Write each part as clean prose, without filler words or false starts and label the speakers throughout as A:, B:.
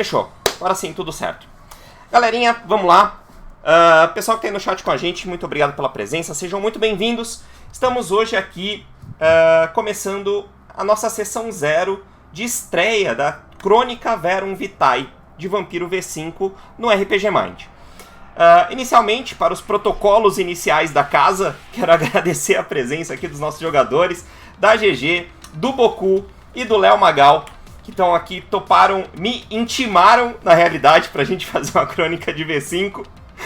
A: Fechou. Agora sim, tudo certo. Galerinha, vamos lá. Pessoal que está aí no chat com a gente, muito obrigado pela presença. Sejam muito bem-vindos. Estamos hoje aqui começando a nossa sessão 0 de estreia da Crônica Verum Vitae de Vampiro V5 no RPG Mind. Inicialmente, para os protocolos iniciais da casa, quero agradecer a presença aqui dos nossos jogadores, da GG, do Boku e do Léo Magal, que estão aqui, toparam, me intimaram, na realidade, pra gente fazer uma crônica de V5.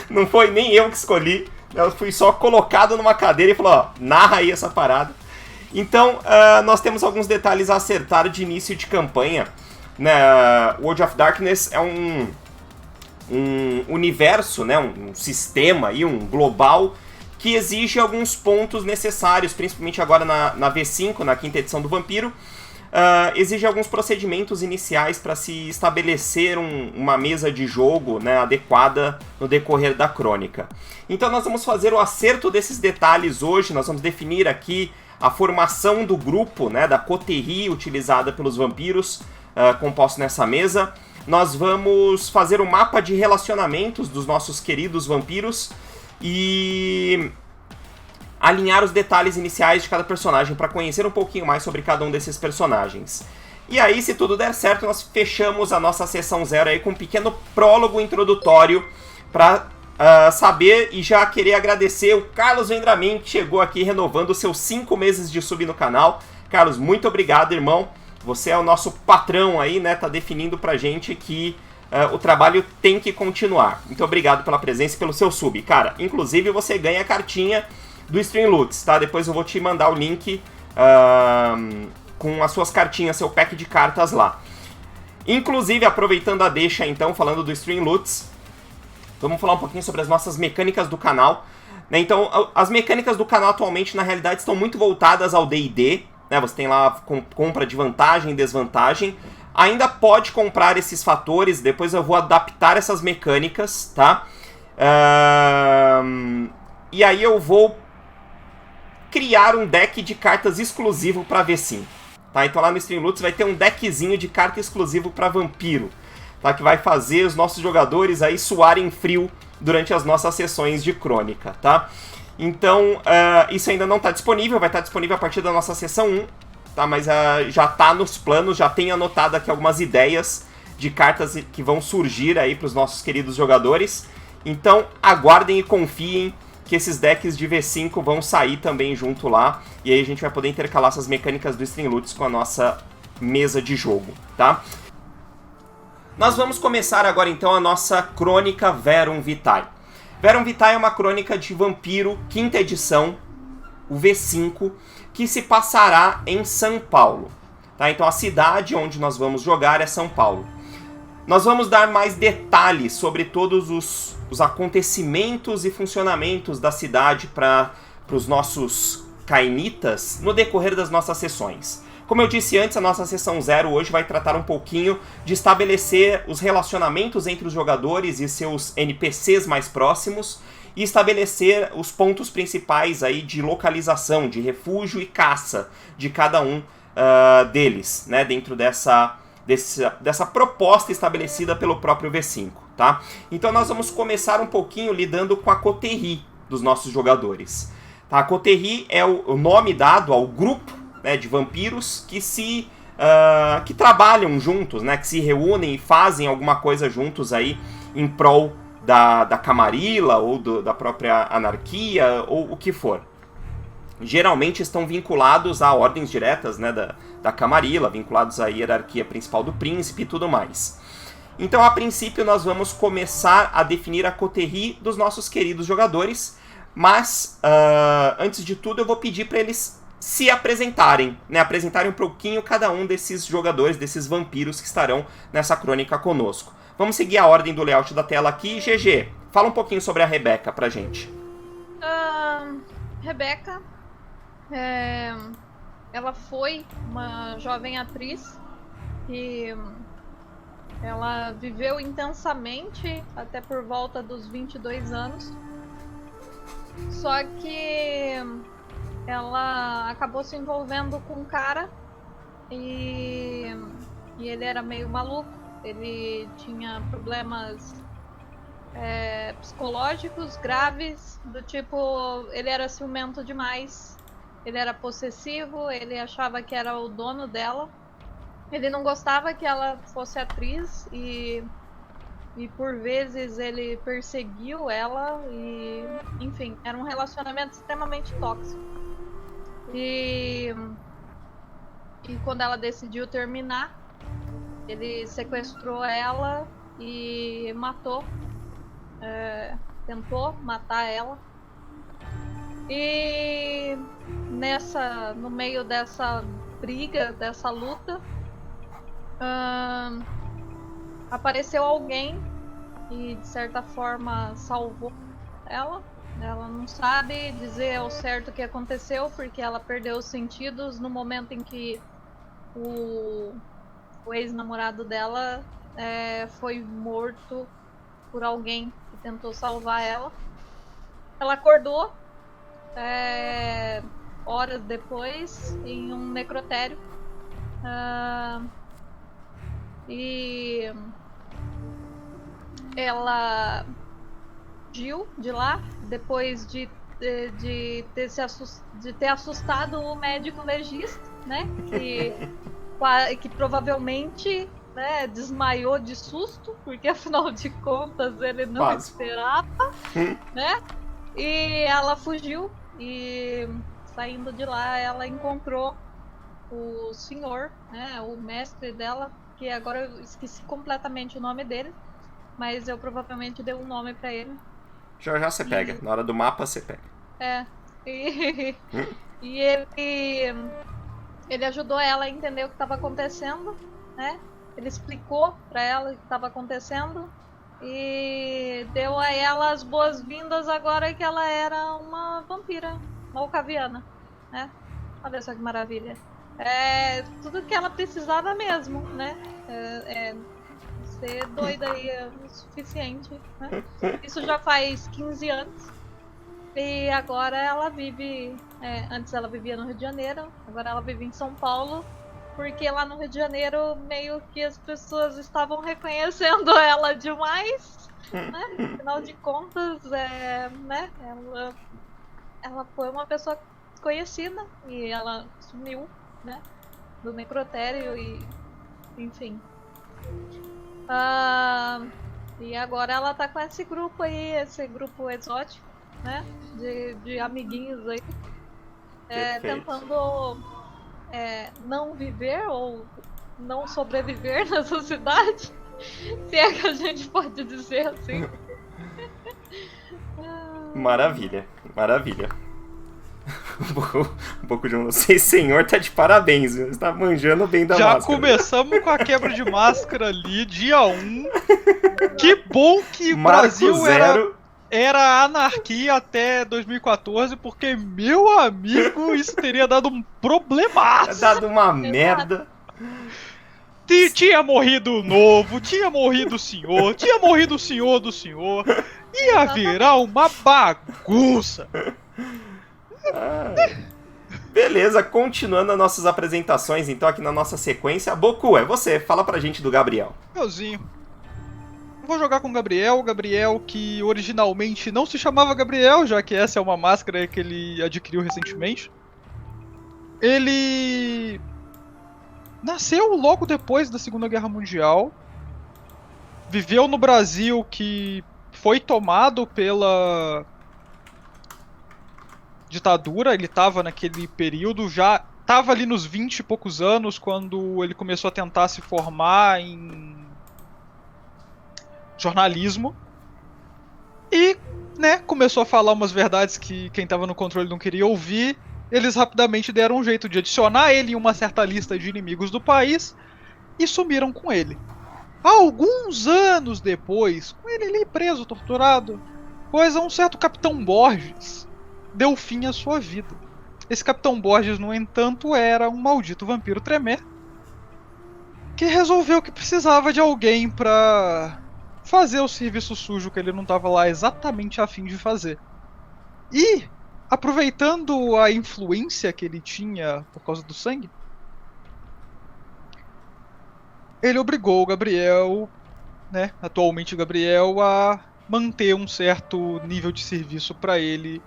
A: Não foi nem eu que escolhi, eu fui só colocado numa cadeira e falou, ó, narra aí essa parada. Então, nós temos alguns detalhes a acertar de início de campanha. World of Darkness é um universo, né, um sistema, aí, um global, que exige alguns pontos necessários, principalmente agora na V5, na quinta edição do Vampiro. Exige alguns procedimentos iniciais para se estabelecer uma mesa de jogo, né, adequada no decorrer da crônica. Então nós vamos fazer o acerto desses detalhes hoje, nós vamos definir aqui a formação do grupo, né, da coterie utilizada pelos vampiros, composto nessa mesa. Nós vamos fazer o mapa de relacionamentos dos nossos queridos vampiros e alinhar os detalhes iniciais de cada personagem para conhecer um pouquinho mais sobre cada um desses personagens. E aí, se tudo der certo, nós fechamos a nossa sessão 0 aí com um pequeno prólogo introdutório para saber e já querer agradecer o Carlos Vendramin, que chegou aqui renovando os seus 5 meses de sub no canal. Carlos, muito obrigado, irmão. Você é o nosso patrão aí, né? Tá definindo pra gente que o trabalho tem que continuar. Muito obrigado pela presença e pelo seu sub. Cara, inclusive você ganha a cartinha do Streamloots, tá? Depois eu vou te mandar o link com as suas cartinhas, seu pack de cartas lá. Inclusive, aproveitando a deixa, então, falando do Streamloots, vamos falar um pouquinho sobre as nossas mecânicas do canal. Né? Então, as mecânicas do canal atualmente, na realidade, estão muito voltadas ao D&D. Né? Você tem lá compra de vantagem e desvantagem. Ainda pode comprar esses fatores, depois eu vou adaptar essas mecânicas, tá? E aí eu vou criar um deck de cartas exclusivo para V5. Tá? Então lá no Streamloots vai ter um deckzinho de carta exclusivo para Vampiro. Tá? Que vai fazer os nossos jogadores aí suarem frio durante as nossas sessões de crônica. Tá? Então isso ainda não está disponível, vai estar disponível a partir da nossa sessão 1. Tá? Mas já está nos planos, já tenho anotado aqui algumas ideias de cartas que vão surgir aí para os nossos queridos jogadores. Então aguardem e confiem que esses decks de V5 vão sair também junto lá, e aí a gente vai poder intercalar essas mecânicas do Streamloots com a nossa mesa de jogo, tá? Nós vamos começar agora então a nossa Crônica Verum Vitae. Verum Vitae é uma crônica de Vampiro, quinta edição, o V5, que se passará em São Paulo. Tá? Então a cidade onde nós vamos jogar é São Paulo. Nós vamos dar mais detalhes sobre todos os acontecimentos e funcionamentos da cidade para os nossos cainitas no decorrer das nossas sessões. Como eu disse antes, a nossa sessão 0 hoje vai tratar um pouquinho de estabelecer os relacionamentos entre os jogadores e seus NPCs mais próximos e estabelecer os pontos principais aí de localização, de refúgio e caça de cada um deles, né, dentro dessa proposta estabelecida pelo próprio V5, tá? Então nós vamos começar um pouquinho lidando com a coterie dos nossos jogadores. Tá? A coterie é o nome dado ao grupo, né, de vampiros que trabalham juntos, né, que se reúnem e fazem alguma coisa juntos aí em prol da Camarilla ou da própria anarquia ou o que for. Geralmente estão vinculados a ordens diretas, né, da Camarilla, vinculados à hierarquia principal do príncipe e tudo mais. Então, a princípio, nós vamos começar a definir a coterie dos nossos queridos jogadores, mas, antes de tudo, eu vou pedir para eles se apresentarem, né, apresentarem um pouquinho cada um desses jogadores, desses vampiros que estarão nessa crônica conosco. Vamos seguir a ordem do layout da tela aqui. GG, fala um pouquinho sobre a Rebeca pra gente.
B: Rebeca... ela foi uma jovem atriz e ela viveu intensamente até por volta dos 22 anos. Só que ela acabou se envolvendo com um cara e ele era meio maluco. ele tinha problemas psicológicos graves, do tipo, ele era ciumento demais, ele era possessivo, ele achava que era o dono dela, ele não gostava que ela fosse atriz e por vezes ele perseguiu ela e, enfim, era um relacionamento extremamente tóxico. E quando ela decidiu terminar, ele sequestrou ela e matou. Tentou matar ela. E no meio dessa briga, dessa luta, apareceu alguém e de certa forma salvou ela. Ela não sabe dizer ao certo o que aconteceu, porque ela perdeu os sentidos no momento em que o ex-namorado dela foi morto por alguém que tentou salvar ela. Ela acordou horas depois em um necrotério. E ela fugiu de lá depois de ter assustado o médico legista, né? Que provavelmente, né, desmaiou de susto, porque afinal de contas ele não esperava, né? E ela fugiu e saindo de lá ela encontrou o senhor, né, o mestre dela, que agora eu esqueci completamente o nome dele, mas eu provavelmente dei um nome pra ele.
A: Já você pega, na hora do mapa você pega.
B: E ele ajudou ela a entender o que estava acontecendo, né? Ele explicou pra ela o que estava acontecendo e deu a ela as boas-vindas agora que ela era uma vampira malkaviana, né? Olha só que maravilha. Tudo que ela precisava mesmo, né? Ser doida aí é o suficiente, né? Isso já faz 15 anos. E agora ela vive... antes ela vivia no Rio de Janeiro, agora ela vive em São Paulo, porque lá no Rio de Janeiro meio que as pessoas estavam reconhecendo ela demais, né? Afinal de contas, né? Ela foi uma pessoa conhecida e ela sumiu, né? Do necrotério e... enfim... e agora ela tá com esse grupo aí, esse grupo exótico, né? De amiguinhos aí. Tentando não viver ou não sobreviver nessa cidade. Se é que a gente pode dizer assim.
A: Maravilha, maravilha. Um pouco de vocês, senhor, tá de parabéns, viu? Você tá manjando bem da máscara.
C: Já começamos com a quebra de máscara ali, dia 1. Que bom que o Brasil era anarquia até 2014, porque, meu amigo, isso teria dado um problemaço.
A: Dado uma merda.
C: Tinha morrido o novo, tinha morrido o senhor, tinha morrido o senhor do senhor. Ia virar uma bagunça.
A: Beleza, continuando as nossas apresentações, então aqui na nossa sequência. Boku, é você, fala pra gente do Gabriel.
C: Meuzinho. Vou jogar com o Gabriel que originalmente não se chamava Gabriel, já que essa é uma máscara que ele adquiriu recentemente. Ele nasceu logo depois da Segunda Guerra Mundial, viveu no Brasil, que foi tomado pela ditadura. Ele estava naquele período, já estava ali nos 20 e poucos anos, quando ele começou a tentar se formar em jornalismo. E, né, começou a falar umas verdades que quem estava no controle não queria ouvir. Eles rapidamente deram um jeito de adicionar ele em uma certa lista de inimigos do país e sumiram com ele. Alguns anos depois, com ele ali preso, torturado, pois um certo Capitão Borges deu fim à sua vida. Esse Capitão Borges, no entanto, era um maldito vampiro tremé que resolveu que precisava de alguém pra fazer o serviço sujo que ele não estava lá exatamente a fim de fazer. E, aproveitando a influência que ele tinha por causa do sangue, ele obrigou o Gabriel, né, atualmente o Gabriel, a manter um certo nível de serviço para ele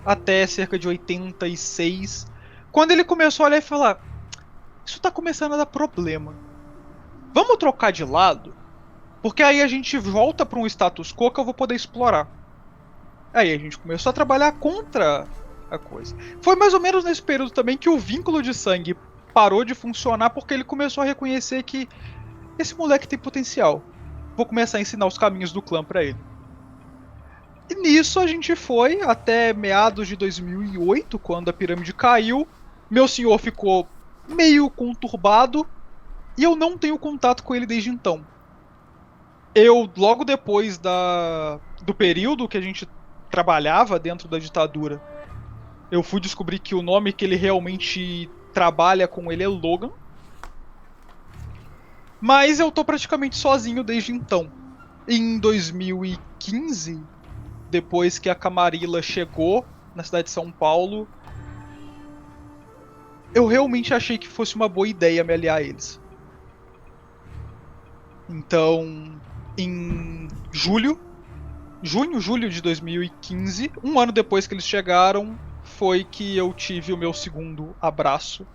C: até cerca de 86, quando ele começou a olhar e falar: isso tá começando a dar problema. Vamos trocar de lado? Porque aí a gente volta para um status quo que eu vou poder explorar. Aí a gente começou a trabalhar contra a coisa. Foi mais ou menos nesse período também que o vínculo de sangue parou de funcionar, porque ele começou a reconhecer que esse moleque tem potencial. Vou começar a ensinar os caminhos do clã para ele. E nisso a gente foi até meados de 2008, quando a pirâmide caiu. Meu senhor ficou meio conturbado e eu não tenho contato com ele desde então. Eu, logo depois do período que a gente trabalhava dentro da ditadura, eu fui descobrir que o nome que ele realmente trabalha com ele é Logan. Mas eu tô praticamente sozinho desde então. Em 2015, depois que a Camarilla chegou na cidade de São Paulo, eu realmente achei que fosse uma boa ideia me aliar a eles. Então, em julho de 2015, um ano depois que eles chegaram, foi que eu tive o meu segundo abraço.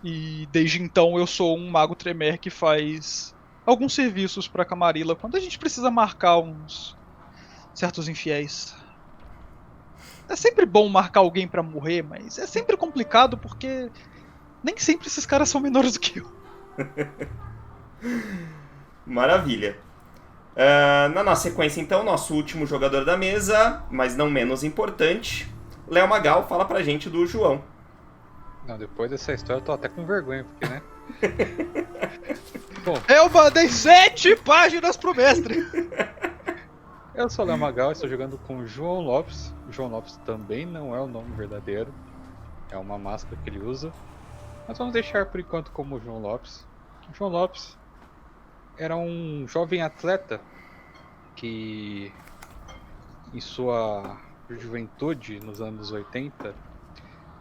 C: E desde então eu sou um mago Tremere que faz alguns serviços pra Camarilla quando a gente precisa marcar uns certos infiéis. É sempre bom marcar alguém pra morrer, mas é sempre complicado porque nem sempre esses caras são menores do que eu.
A: Maravilha. Na nossa sequência, então, nosso último jogador da mesa, mas não menos importante, Léo Magal, fala pra gente do João.
D: Não, depois dessa história eu tô até com vergonha, porque, né? Bom,
C: Eu mandei 7 páginas pro mestre!
D: eu sou o Léo Magal, estou jogando com o João Lopes. O João Lopes também não é o nome verdadeiro, é uma máscara que ele usa. Mas vamos deixar por enquanto como João Lopes. O João Lopes era um jovem atleta que, em sua juventude, nos anos 80,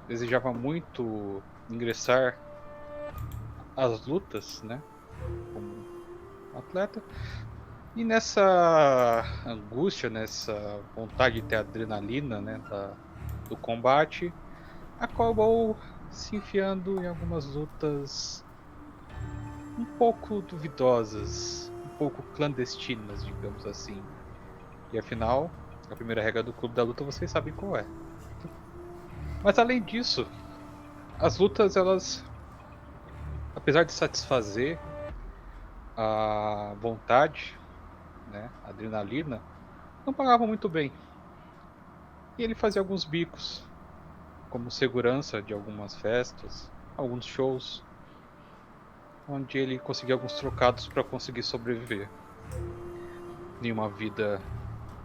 D: desejava muito ingressar às lutas, né, como atleta. E nessa angústia, nessa vontade de ter adrenalina, né, do combate, acabou se enfiando em algumas lutas um pouco duvidosas, um pouco clandestinas, digamos assim. E afinal, a primeira regra do Clube da Luta vocês sabem qual é. Mas além disso, as lutas, elas, apesar de satisfazer a vontade, né, a adrenalina, não pagavam muito bem. E ele fazia alguns bicos, como segurança de algumas festas, alguns shows, onde ele conseguia alguns trocados para conseguir sobreviver. Nenhuma vida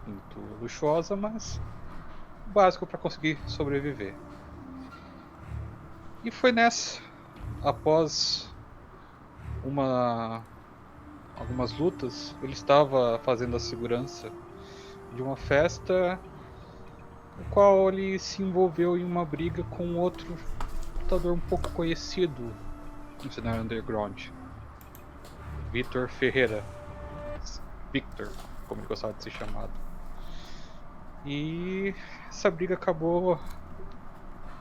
D: muito luxuosa, mas o básico para conseguir sobreviver. E foi nessa, após algumas lutas, ele estava fazendo a segurança de uma festa, no qual ele se envolveu em uma briga com outro lutador um pouco conhecido no cenário underground, Victor Ferreira, Victor, como ele gostava de ser chamado. E essa briga acabou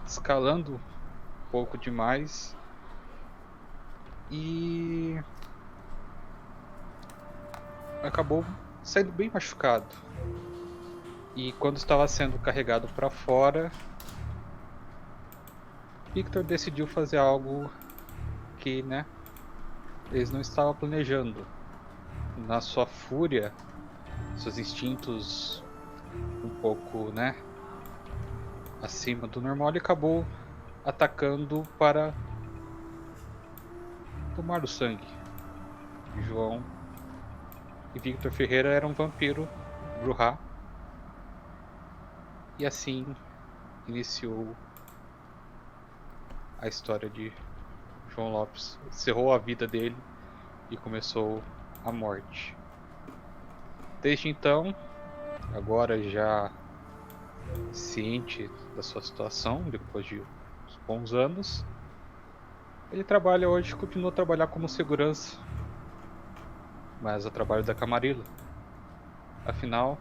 D: escalando um pouco demais e acabou saindo bem machucado. E quando estava sendo carregado para fora, Victor decidiu fazer algo que, né, eles não estavam planejando. Na sua fúria, seus instintos um pouco, né, acima do normal, ele acabou atacando para tomar o sangue. João e Victor Ferreira eram um vampiro, Bruhá, e assim iniciou a história de João Lopes. Encerrou a vida dele e começou a morte. Desde então, agora já ciente da sua situação, depois de uns bons anos, ele trabalha hoje, continua a trabalhar como segurança mas a trabalho da Camarilla. Afinal,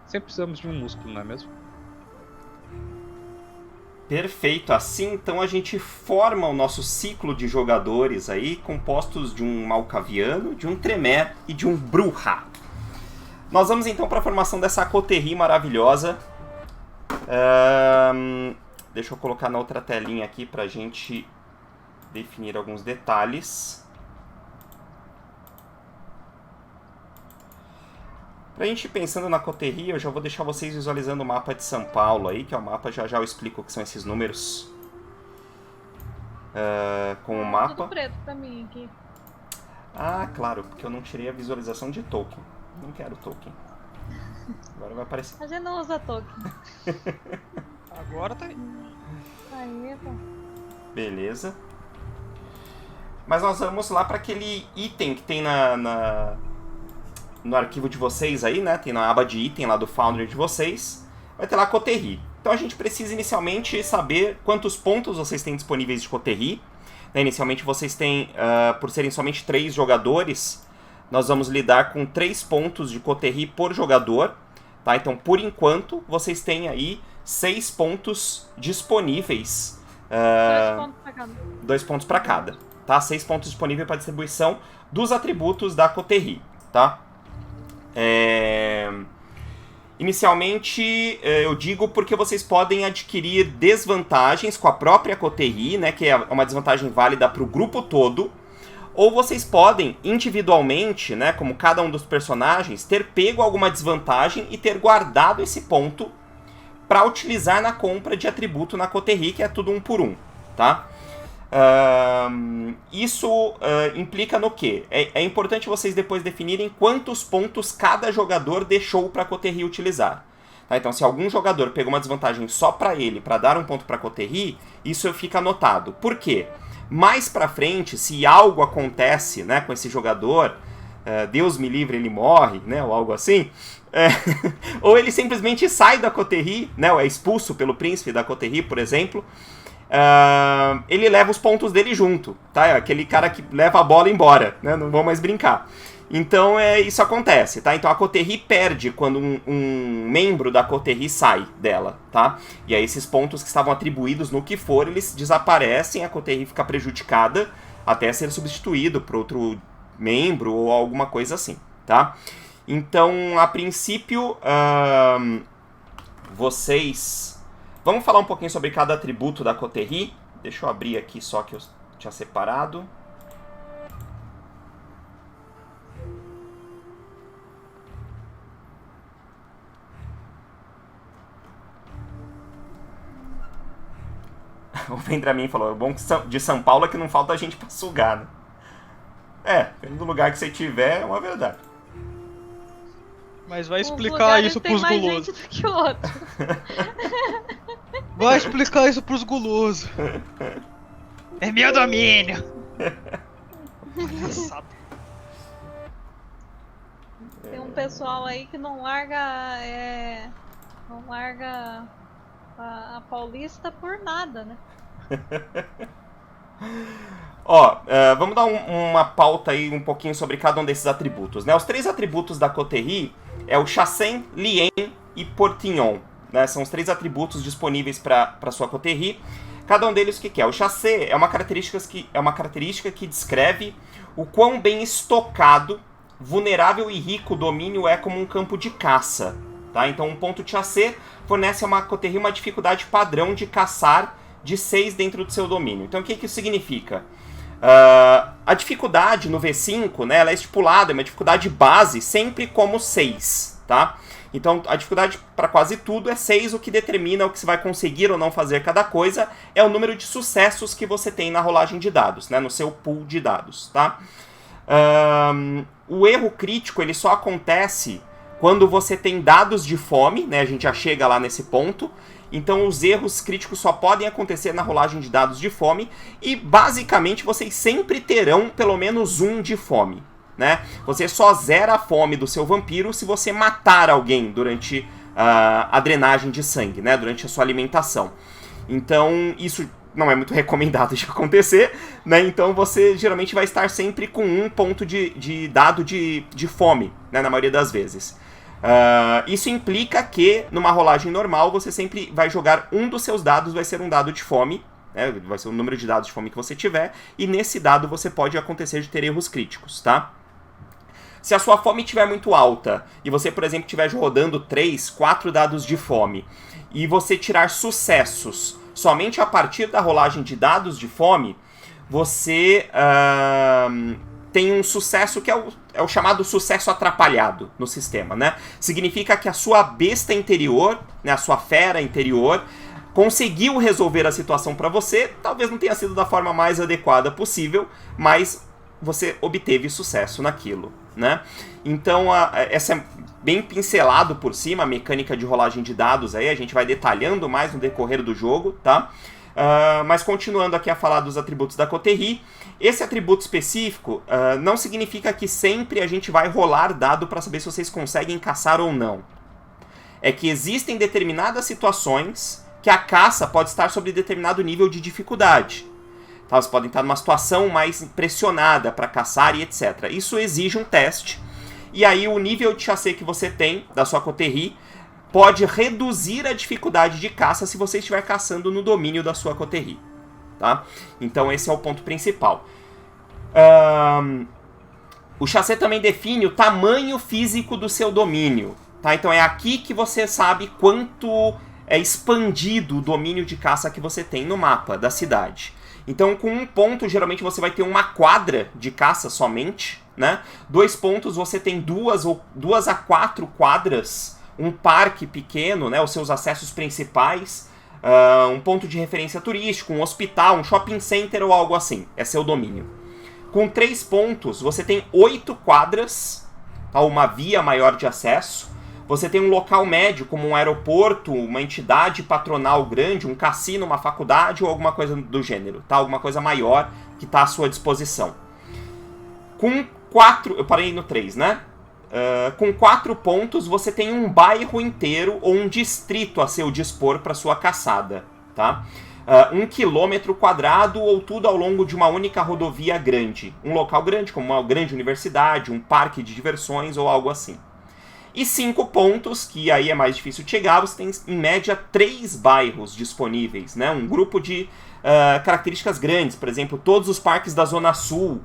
D: sempre precisamos de um músculo, não é mesmo?
A: Perfeito, assim então a gente forma o nosso ciclo de jogadores aí, compostos de um Malkaviano, de um Tremere e de um Brujah. Nós vamos então para a formação dessa coterie maravilhosa. Deixa eu colocar na outra telinha aqui para a gente definir alguns detalhes. Pra gente ir pensando na coterie, eu já vou deixar vocês visualizando o mapa de São Paulo aí, que é o mapa, já eu explico o que são esses números. Com o mapa.
B: Tudo preto pra mim aqui.
A: Ah, claro, porque eu não tirei a visualização de token. Não quero token. Agora vai aparecer.
B: A gente não usa token.
C: Agora tá aí.
B: Aí, pô.
A: Beleza. Mas nós vamos lá para aquele item que tem no arquivo de vocês aí, né? Tem na aba de item lá do Foundry de vocês. Vai ter lá coterie. Então a gente precisa inicialmente saber quantos pontos vocês têm disponíveis de coterie. Inicialmente vocês têm, por serem somente 3 jogadores, nós vamos lidar com 3 pontos de coterie por jogador. Tá? Então, por enquanto, vocês têm aí 6 pontos disponíveis.
B: 2 pontos pra cada.
A: 2 pontos para cada. Tá? 6 pontos disponíveis para distribuição dos atributos da coterie. Tá? Inicialmente, eu digo porque vocês podem adquirir desvantagens com a própria coterie, né, que é uma desvantagem válida para o grupo todo, ou vocês podem, individualmente, né, como cada um dos personagens, ter pego alguma desvantagem e ter guardado esse ponto para utilizar na compra de atributo na coterie, que é tudo 1 por 1, tá? Isso implica no quê? É importante vocês depois definirem quantos pontos cada jogador deixou para a coterie utilizar. Tá? Então, se algum jogador pegou uma desvantagem só para ele, para dar um ponto para a coterie, isso fica anotado. Por quê? Mais para frente, se algo acontece, né, com esse jogador, Deus me livre, ele morre, né, ou algo assim, ou ele simplesmente sai da coterie, né, ou é expulso pelo príncipe da coterie, por exemplo, ele leva os pontos dele junto, tá? É aquele cara que leva a bola embora, né? Não vão mais brincar. Então isso acontece, tá? Então a coterie perde quando um membro da coterie sai dela, tá? E aí esses pontos que estavam atribuídos no que for, eles desaparecem, a coterie fica prejudicada até ser substituído por outro membro ou alguma coisa assim, tá? Então, a princípio, vocês... Vamos falar um pouquinho sobre cada atributo da coterie. Deixa eu abrir aqui só que eu tinha separado. O Vendramin falou, o bom de São Paulo é que não falta gente pra sugar, né? Dependendo do lugar que você tiver, é uma verdade.
C: Mas vai explicar isso pros gulosos.
B: Tem mais gente do que outro.
C: Vai explicar isso pros gulosos. É meu domínio. Palhaçada.
B: Tem um pessoal aí que não larga a Paulista por nada, né?
A: Vamos dar uma pauta aí um pouquinho sobre cada um desses atributos, né? Os 3 atributos da coterie é o Chassain, Lien e Portignon, né? São os 3 atributos disponíveis para sua coterie. Cada um deles o que é? O Chassé é uma característica que descreve o quão bem estocado, vulnerável e rico o domínio é como um campo de caça, tá? Então um ponto de Chassé fornece a uma coterie uma dificuldade padrão de caçar de 6 dentro do seu domínio. Então o que isso significa? A dificuldade no V5, né, ela é estipulada, é uma dificuldade base, sempre como 6, tá? Então a dificuldade para quase tudo é 6, o que determina o que você vai conseguir ou não fazer cada coisa é o número de sucessos que você tem na rolagem de dados, né, no seu pool de dados, tá? O erro crítico ele só acontece quando você tem dados de fome, né, a gente já chega lá nesse ponto. Então os erros críticos só podem acontecer na rolagem de dados de fome e basicamente vocês sempre terão pelo menos um de fome, né? Você só zera a fome do seu vampiro se você matar alguém durante a drenagem de sangue, né? Durante a sua alimentação. Então isso não é muito recomendado de acontecer, né? Então você geralmente vai estar sempre com um ponto de dado de fome, né? Na maioria das vezes. Isso implica que, numa rolagem normal, você sempre vai jogar um dos seus dados, vai ser um dado de fome, né? Vai ser o número de dados de fome que você tiver, e nesse dado você pode acontecer de ter erros críticos, tá? Se a sua fome estiver muito alta, e você, por exemplo, estiver rodando 3, 4 dados de fome, e você tirar sucessos somente a partir da rolagem de dados de fome, você tem um sucesso que é o chamado sucesso atrapalhado no sistema, né? Significa que a sua besta interior, né, a sua fera interior, conseguiu resolver a situação para você, talvez não tenha sido da forma mais adequada possível, mas você obteve sucesso naquilo, né? Então, essa é bem pincelado por cima, a mecânica de rolagem de dados aí, a gente vai detalhando mais no decorrer do jogo, tá? Mas continuando aqui a falar dos atributos da Coterie, esse atributo específico não significa que sempre a gente vai rolar dado para saber se vocês conseguem caçar ou não. É que existem determinadas situações que a caça pode estar sobre determinado nível de dificuldade. Tá? Vocês podem estar numa situação mais pressionada para caçar e etc. Isso exige um teste. E aí o nível de chassé que você tem da sua Coterie pode reduzir a dificuldade de caça se você estiver caçando no domínio da sua Coterie. Tá? Então esse é o ponto principal. O chassé também define o tamanho físico do seu domínio. Tá? Então é aqui que você sabe quanto é expandido o domínio de caça que você tem no mapa da cidade. Então, com um ponto, geralmente você vai ter uma quadra de caça somente, né? 2 pontos, você tem 2 a 4 quadras, um parque pequeno, né? Os seus acessos principais, um ponto de referência turístico, um hospital, um shopping center ou algo assim. É seu domínio. Com 3 pontos, você tem 8 quadras, tá? Uma via maior de acesso. Você tem um local médio, como um aeroporto, uma entidade patronal grande, um cassino, uma faculdade ou alguma coisa do gênero, tá? Alguma coisa maior que está à sua disposição. Com 4... Eu parei no 3, né? Com 4 pontos, você tem um bairro inteiro ou um distrito a seu dispor para sua caçada, tá? 1 quilômetro quadrado ou tudo ao longo de uma única rodovia grande. Um local grande, como uma grande universidade, um parque de diversões ou algo assim. E 5 pontos, que aí é mais difícil de chegar, você tem em média 3 bairros disponíveis, né? Um grupo de características grandes, por exemplo, todos os parques da Zona Sul,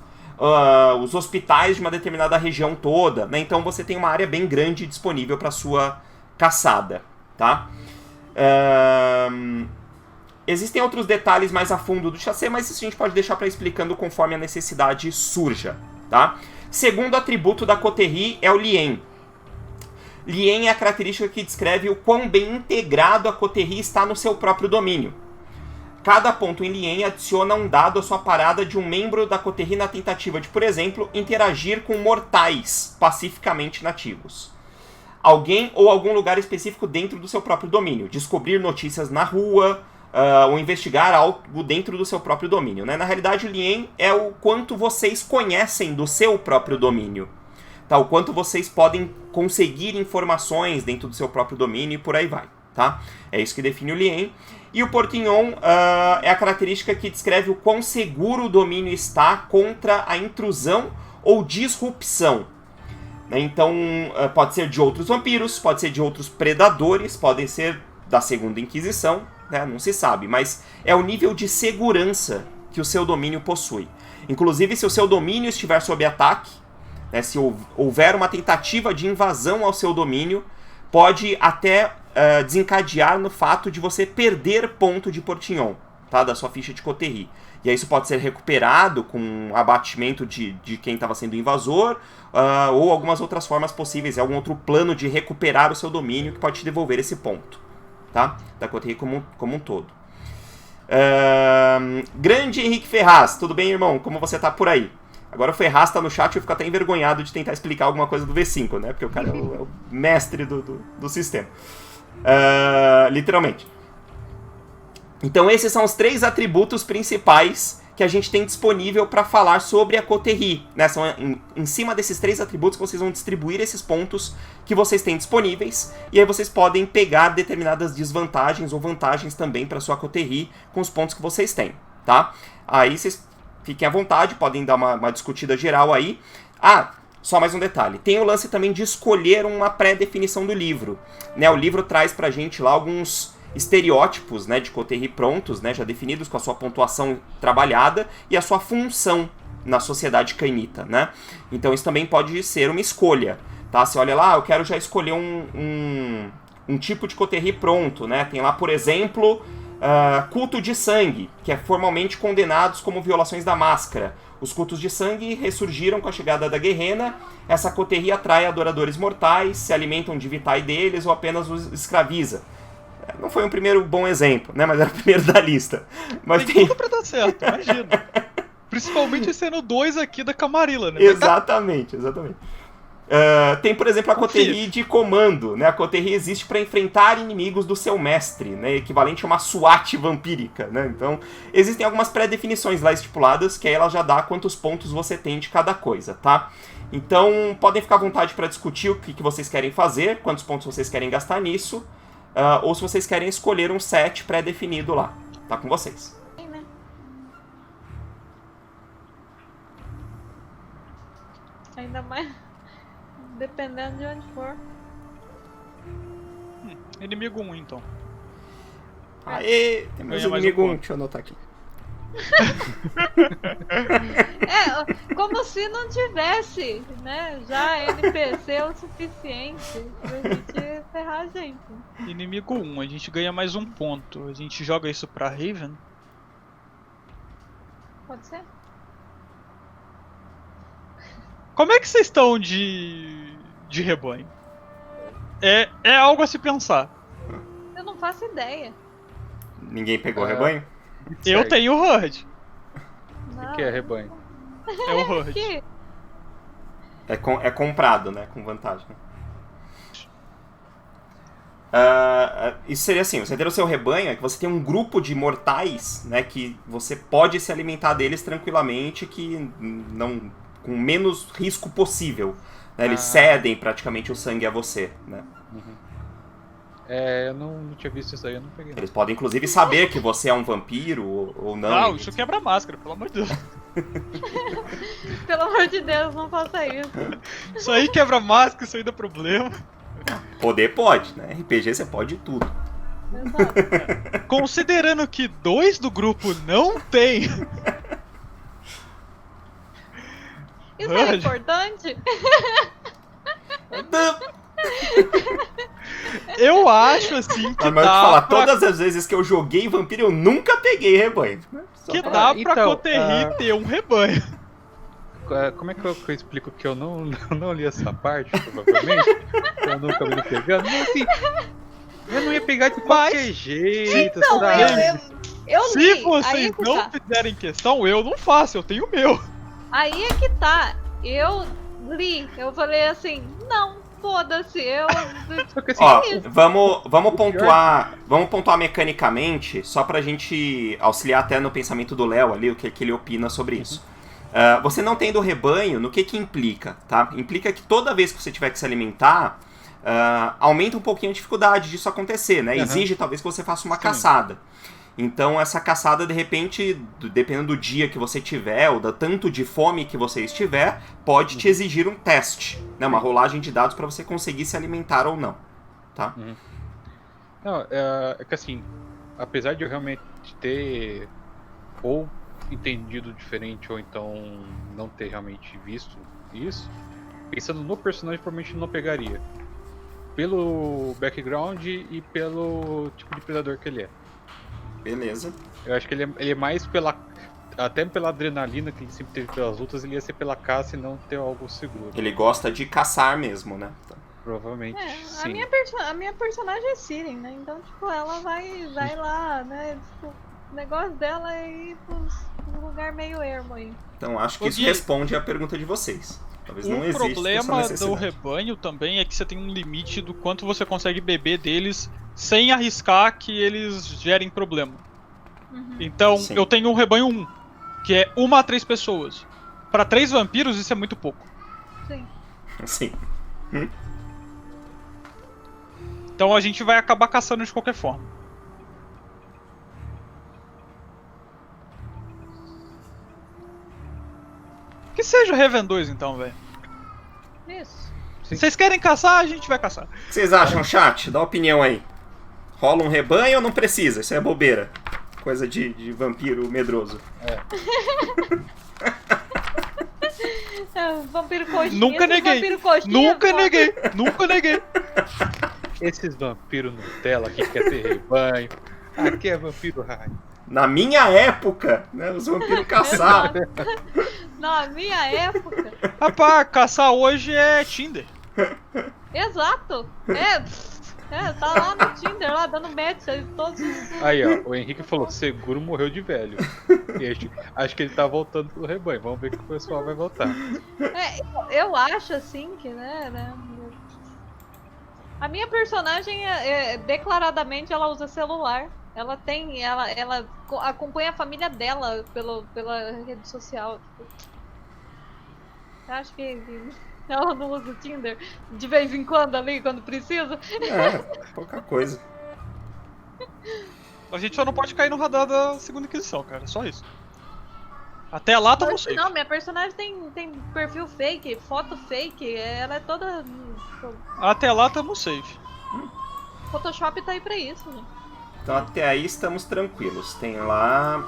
A: os hospitais de uma determinada região toda, né? Então você tem uma área bem grande disponível para sua caçada, tá? Existem outros detalhes mais a fundo do chassé, mas isso a gente pode deixar para explicando conforme a necessidade surja, tá? Segundo atributo da Coterie é o Lien. Lien é a característica que descreve o quão bem integrado a Coterie está no seu próprio domínio. Cada ponto em Lien adiciona um dado à sua parada de um membro da Coterie na tentativa de, por exemplo, interagir com mortais pacificamente nativos. Alguém ou algum lugar específico dentro do seu próprio domínio. Descobrir notícias na rua, ou investigar algo dentro do seu próprio domínio, né? Na realidade, o Lien é o quanto vocês conhecem do seu próprio domínio. Tá, o quanto vocês podem conseguir informações dentro do seu próprio domínio e por aí vai, tá? É isso que define o Lien. E o Portignon é a característica que descreve o quão seguro o domínio está contra a intrusão ou disrupção. Né? Então, pode ser de outros vampiros, pode ser de outros predadores, podem ser da Segunda Inquisição, né? Não se sabe, mas é o nível de segurança que o seu domínio possui. Inclusive, se o seu domínio estiver sob ataque, né, se houver uma tentativa de invasão ao seu domínio, pode até desencadear no fato de você perder ponto de Portignon, tá, da sua ficha de Coterie. E aí isso pode ser recuperado com abatimento de quem estava sendo invasor, ou algumas outras formas possíveis, algum outro plano de recuperar o seu domínio que pode te devolver esse ponto, tá, da Coterie como um todo. Grande Henrique Ferraz, tudo bem, irmão? Como você tá por aí? Agora o Ferraz tá no chat e eu fico até envergonhado de tentar explicar alguma coisa do V5, né? Porque o cara é o mestre do sistema. Literalmente. Então esses são os 3 atributos principais que a gente tem disponível para falar sobre a Coterie, né? São em cima desses 3 atributos que vocês vão distribuir esses pontos que vocês têm disponíveis, e aí vocês podem pegar determinadas desvantagens ou vantagens também para sua Coterie com os pontos que vocês têm, tá? Aí vocês fiquem à vontade, podem dar uma discutida geral aí. Só mais um detalhe, tem o lance também de escolher uma pré-definição do livro, né? O livro traz pra gente lá alguns estereótipos, né, de Coterie prontos, né, já definidos com a sua pontuação trabalhada e a sua função na sociedade cainita, né? Então isso também pode ser uma escolha, tá? Você olha lá, eu quero já escolher um tipo de Coterie pronto, né? Tem lá, por exemplo, culto de sangue, que é formalmente condenados como violações da máscara. Os cultos de sangue ressurgiram com a chegada da Guerrena. Essa Coterie atrai adoradores mortais, se alimentam de vitae deles ou apenas os escraviza. Não foi um primeiro bom exemplo, né? Mas era o primeiro da lista. Mas
C: tem tudo pra dar certo, imagina. Principalmente sendo 2 aqui da Camarilla, né?
A: Exatamente. Tem, por exemplo, a Coterie de comando, né? A Coterie existe para enfrentar inimigos do seu mestre, né? Equivalente a uma SWAT vampírica, né? Então, existem algumas pré-definições lá estipuladas, que aí ela já dá quantos pontos você tem de cada coisa, tá? Então, podem ficar à vontade para discutir o que vocês querem fazer, quantos pontos vocês querem gastar nisso, ou se vocês querem escolher um set pré-definido lá. Tá com vocês.
B: Ainda mais dependendo de onde for.
C: Inimigo 1, então.
A: Aê! Tem mais inimigo 1, deixa eu anotar aqui.
B: Como se não tivesse, né? Já NPC o suficiente pra gente ferrar a gente.
C: Inimigo 1, a gente ganha mais um ponto. A gente joga isso pra Raven?
B: Pode ser?
C: Como é que vocês estão de rebanho? É algo a se pensar.
B: Eu não faço ideia.
A: Ninguém pegou o rebanho?
C: Eu tenho o HUD.
D: O que é rebanho?
C: É o HUD.
B: Que?
A: É comprado, né? Com vantagem. Isso seria assim, você ter o seu rebanho é que você tem um grupo de mortais, né? Que você pode se alimentar deles tranquilamente, que não... com menos risco possível. Né? Eles cedem praticamente o sangue a você, né?
D: Eu não tinha visto isso aí, eu não peguei.
A: Eles podem, inclusive, saber que você é um vampiro ou não.
C: Não, isso quebra a máscara, pelo amor de Deus.
B: Pelo amor de Deus, não faça isso.
C: Isso aí quebra a máscara, isso aí dá problema.
A: Poder pode, né? RPG você pode tudo.
B: Exato.
C: Considerando que 2 do grupo não tem...
B: Isso é importante?
C: Eu acho assim que
A: mas
C: dá
A: falar,
C: pra...
A: todas as vezes que eu joguei vampiro, eu nunca peguei rebanho.
C: Que dá pra Coterie ter um rebanho.
D: Como é que eu explico que eu não li essa parte, provavelmente? Eu nunca me pegando. Mas assim, eu não ia pegar de qualquer jeito,
B: então,
D: sabe?
B: Eu
C: Se
B: li,
C: vocês
B: aí que
C: não
B: tá.
C: fizerem questão, eu não faço, eu tenho o meu.
B: Aí é que tá. Eu li, eu falei assim, não, foda-se, eu...
D: Só que assim,
A: Ó, vamos pontuar mecanicamente, só pra gente auxiliar até no pensamento do Léo ali, o que ele opina sobre isso. Você não tendo rebanho, no que implica, tá? Implica que toda vez que você tiver que se alimentar, aumenta um pouquinho a dificuldade disso acontecer, né? Exige talvez que você faça uma caçada. Então essa caçada, de repente, dependendo do dia que você tiver, ou do tanto de fome que você estiver, pode te exigir um teste, né? Uma rolagem de dados para você conseguir se alimentar ou não, tá?
D: Não, é que assim, apesar de eu realmente ter ou entendido diferente, ou então não ter realmente visto isso, pensando no personagem, provavelmente não pegaria. Pelo background e pelo tipo de predador que ele é.
A: Beleza.
D: Eu acho que ele é mais até pela adrenalina que ele sempre teve pelas lutas, ele ia ser pela caça e não ter algo seguro.
A: Ele gosta de caçar mesmo, né?
D: Provavelmente, sim.
B: A minha personagem é Siren, né? Então, tipo, ela vai lá, né? Tipo, o negócio dela é ir pra um lugar meio ermo aí.
A: Então acho que isso responde à pergunta de vocês. Talvez não exista essa
C: problema
A: necessidade.
C: do rebanho também é que você tem um limite do quanto você consegue beber deles sem arriscar que eles gerem problema. Então,
A: Sim.
C: eu tenho um rebanho 1. que é 1 a 3 pessoas. Pra 3 vampiros, isso é muito pouco.
B: Sim.
A: Sim.
C: Então a gente vai acabar caçando de qualquer forma. Que seja Reven 2 então, velho.
B: Isso.
C: Se vocês querem caçar, a gente vai caçar.
A: O que vocês acham, chat? Dá opinião aí. Rola um rebanho ou não precisa? Isso é bobeira. Coisa de vampiro medroso.
B: Vampiro coxinha.
C: Nunca neguei.
B: Vampiro coxinha,
C: Nunca neguei.
D: Esses vampiros Nutella que quer ter rebanho. Aqui é vampiro raio.
A: Na minha época, né, os vampiros caçavam.
B: Na minha época.
C: Rapaz, caçar hoje é Tinder.
B: Exato. Tá lá no Tinder, lá dando match em todos os...
D: Aí, ó, o Henrique falou, seguro morreu de velho. E acho que ele tá voltando pro rebanho. Vamos ver que o pessoal vai voltar.
B: Eu acho assim que, né? A minha personagem, declaradamente, ela usa celular. Ela acompanha a família dela pela rede social. Eu acho que ela não usa o Tinder de vez em quando ali, quando precisa.
A: Pouca coisa.
C: A gente só não pode cair no radar da segunda Inquisição, cara. Só isso. Até lá tá você.
B: Não, minha personagem tem perfil fake, foto fake, ela é toda...
C: Até lá tamo safe.
B: Photoshop tá aí pra isso, gente.
A: Então até aí estamos tranquilos. Tem lá...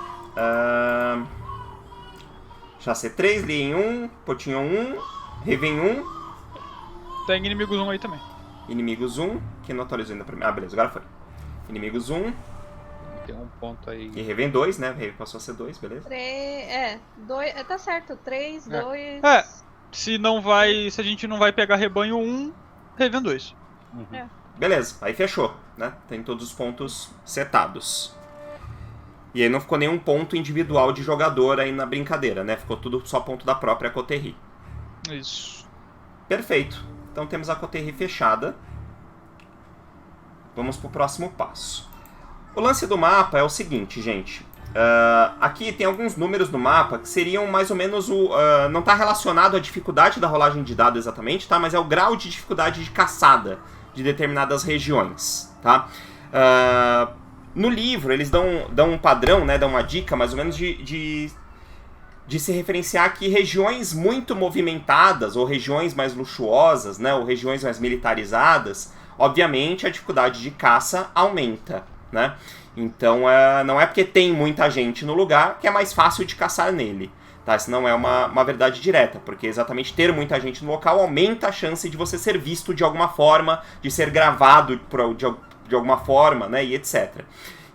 A: Chassé 3, Lien 1, Potinho 1, Reven 1.
C: Tem inimigos 1 aí também.
A: Inimigos 1, que não atualizou ainda pra mim. Ah, beleza, agora foi. Inimigos 1
D: Tem um ponto aí.
A: e Reven 2, né? Reven passou a ser 2, beleza?
B: 2, tá certo, 3, 2...
C: Se a gente não vai pegar rebanho 1, Reven 2.
D: Uhum.
A: Beleza, aí fechou, né? Tem todos os pontos setados. E aí não ficou nenhum ponto individual de jogador aí na brincadeira, né? Ficou tudo só ponto da própria Coterri.
C: Isso.
A: Perfeito. Então temos a Coterri fechada. Vamos pro próximo passo. O lance do mapa é o seguinte, gente. Aqui tem alguns números no mapa que seriam mais ou menos o... não está relacionado à dificuldade da rolagem de dado exatamente, tá? Mas é o grau de dificuldade de caçada de determinadas regiões, tá? No livro, eles dão um padrão, né? Dão uma dica mais ou menos de se referenciar que regiões muito movimentadas, ou regiões mais luxuosas, né? Ou regiões mais militarizadas, obviamente a dificuldade de caça aumenta, né? Então, não é porque tem muita gente no lugar que é mais fácil de caçar nele. Tá? Isso não é uma verdade direta, porque exatamente ter muita gente no local aumenta a chance de você ser visto de alguma forma, de ser gravado de alguma forma, né? E etc.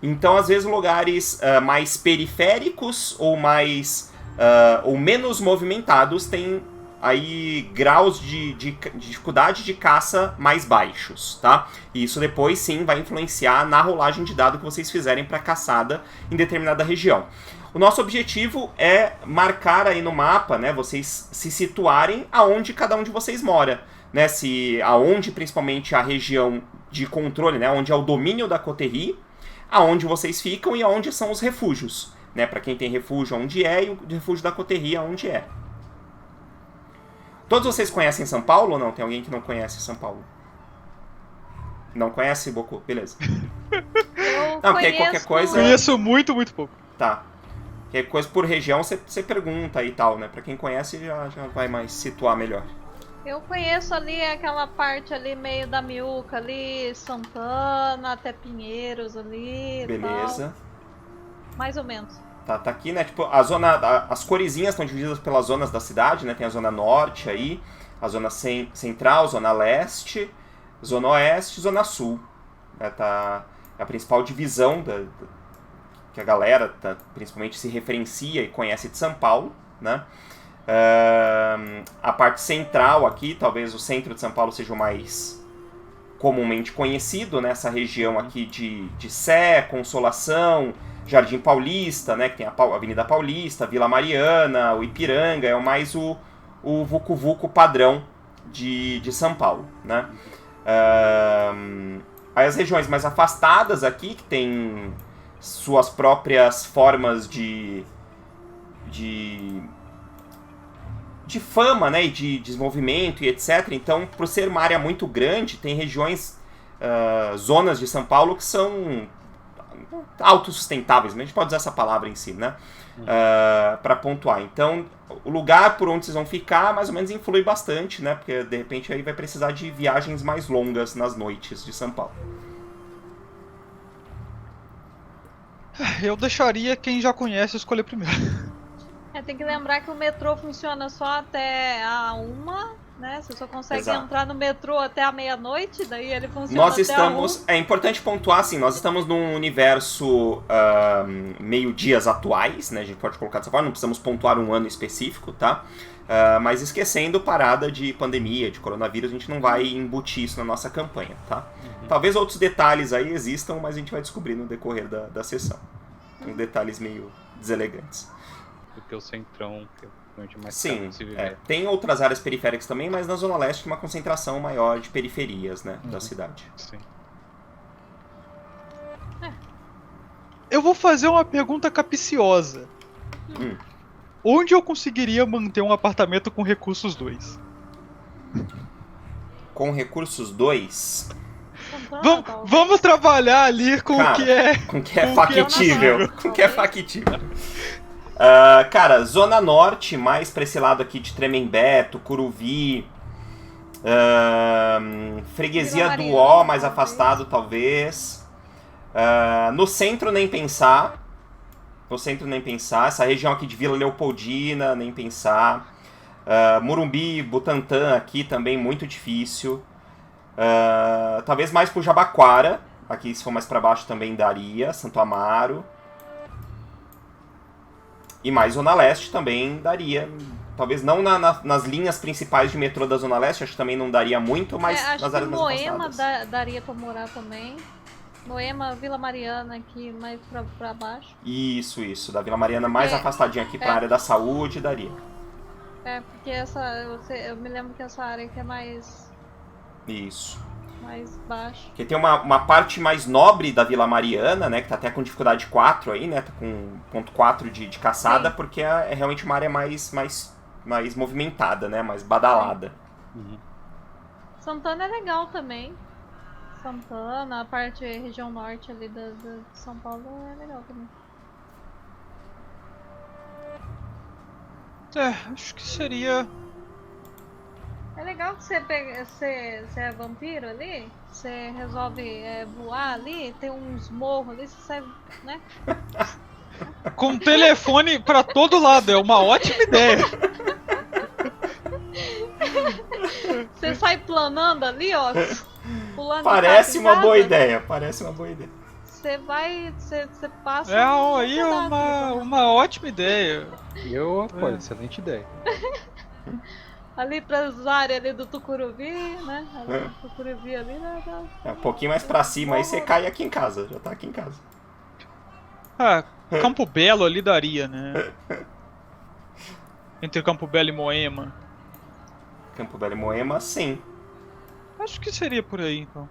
A: Então, às vezes, lugares mais periféricos ou ou menos movimentados têm aí graus de dificuldade de caça mais baixos, tá? E isso depois sim vai influenciar na rolagem de dado que vocês fizerem para caçada em determinada região. O nosso objetivo é marcar aí no mapa, né, vocês se situarem aonde cada um de vocês mora, né, aonde principalmente a região de controle, né, onde é o domínio da Coterri, aonde vocês ficam e aonde são os refúgios, né, para quem tem refúgio aonde é e o refúgio da Coterri aonde é. Todos vocês conhecem São Paulo ou não? Tem alguém que não conhece São Paulo? Não conhece, Boku? Beleza.
B: Não,
A: porque aí qualquer coisa...
C: Conheço muito, muito pouco.
A: Tá. Qualquer coisa por região você pergunta aí e tal, né? Pra quem conhece já vai mais situar melhor.
B: Eu conheço ali aquela parte ali meio da Miúca ali, Santana, até Pinheiros ali.
A: Beleza.
B: Tal. Mais ou menos.
A: Tá aqui, né? Tipo, as coresinhas estão divididas pelas zonas da cidade, né? Tem a zona norte aí, a zona central, zona leste, zona oeste, zona sul. Né? Tá a principal divisão que a galera principalmente se referencia e conhece de São Paulo, né? A parte central aqui, talvez o centro de São Paulo seja o mais comumente conhecido, né? Essa região aqui de Sé, Consolação, Jardim Paulista, né, que tem a Avenida Paulista, Vila Mariana, o Ipiranga, é mais o Vucu Vucu padrão de São Paulo, né? Aí as regiões mais afastadas aqui, que tem suas próprias formas de de fama, né, e de desenvolvimento e etc. Então, por ser uma área muito grande, tem regiões, zonas de São Paulo que são autossustentáveis, a gente pode usar essa palavra em si, né, para pontuar. Então, o lugar por onde vocês vão ficar, mais ou menos, influi bastante, né, porque de repente aí vai precisar de viagens mais longas nas noites de São Paulo.
C: Eu deixaria quem já conhece escolher primeiro.
B: Tem que lembrar que o metrô funciona só até a 1, né? Você só consegue
A: Exato.
B: entrar no metrô até a meia-noite, daí ele funciona
A: Nós
B: até
A: estamos,
B: a 1.
A: é importante pontuar assim, nós estamos num universo meio dias atuais, né? A gente pode colocar dessa forma, não precisamos pontuar um ano específico, tá? Mas esquecendo parada de pandemia, de coronavírus, a gente não vai embutir isso na nossa campanha, tá? Talvez outros detalhes aí existam, mas a gente vai descobrir no decorrer da sessão. Tem detalhes meio deselegantes.
D: Porque o centrão, que é onde mais
A: Sim,
D: caro de se viver.
A: tem outras áreas periféricas também, mas na Zona Leste tem uma concentração maior de periferias, né, da cidade.
D: Sim.
C: Eu vou fazer uma pergunta capciosa. Onde eu conseguiria manter um apartamento com recursos 2?
A: Com recursos 2,
C: Vamos trabalhar ali com
A: Cara,
C: o que é.
A: com que é
C: Com
A: factível.
B: que é
A: Com que é factível. Cara, Zona Norte, mais pra esse lado aqui de Tremembé, Tucuruvi, Freguesia
B: Vila
A: do
B: Mariana,
A: Ó, mais
B: talvez.
A: afastado talvez. No centro nem pensar. No centro nem pensar. Essa região aqui de Vila Leopoldina, nem pensar. Morumbi, Butantã aqui também muito difícil. Talvez mais pro Jabaquara. Aqui se for mais pra baixo também daria. Santo Amaro. E mais Zona Leste também daria. Talvez não nas linhas principais de metrô da Zona Leste, acho que também não daria muito, mas
B: acho
A: nas
B: que
A: áreas mais
B: Moema
A: afastadas.
B: daria pra morar também. Moema, Vila Mariana aqui mais pra baixo.
A: Isso. Da Vila Mariana mais afastadinha aqui pra área da saúde, daria.
B: Porque eu me lembro que essa área aqui é mais
A: Isso.
B: baixa.
A: Porque tem uma parte mais nobre da Vila Mariana, né, que tá até com dificuldade 4 aí, né, tá com ponto 4 de caçada,
B: Sim.
A: porque é realmente uma área mais movimentada, né, mais badalada.
B: Santana é legal também. Santana, a parte região norte ali de São Paulo é legal também.
C: Acho que seria.
B: É legal que você é vampiro ali, você resolve voar ali, tem uns morros ali, você sai, né?
C: Com telefone pra todo lado, é uma ótima ideia.
B: Você sai planando ali, ó. Pulando
A: Parece
B: de casa
A: uma
B: em
A: boa
B: casa.
A: ideia, parece uma boa ideia.
B: Você vai, você passa.
C: É
B: um
C: aí
B: pedaço,
C: uma ótima ideia.
D: E eu apoio, excelente ideia.
B: ali pras áreas ali do Tucuruvi, né? Ali do Tucuruvi ali, né?
A: Um pouquinho mais pra cima aí você cai aqui em casa, já tá aqui em casa.
C: Campo Belo ali daria, né? Entre Campo Belo e Moema.
A: Campo Belo e Moema, sim.
C: Acho que seria por aí, então.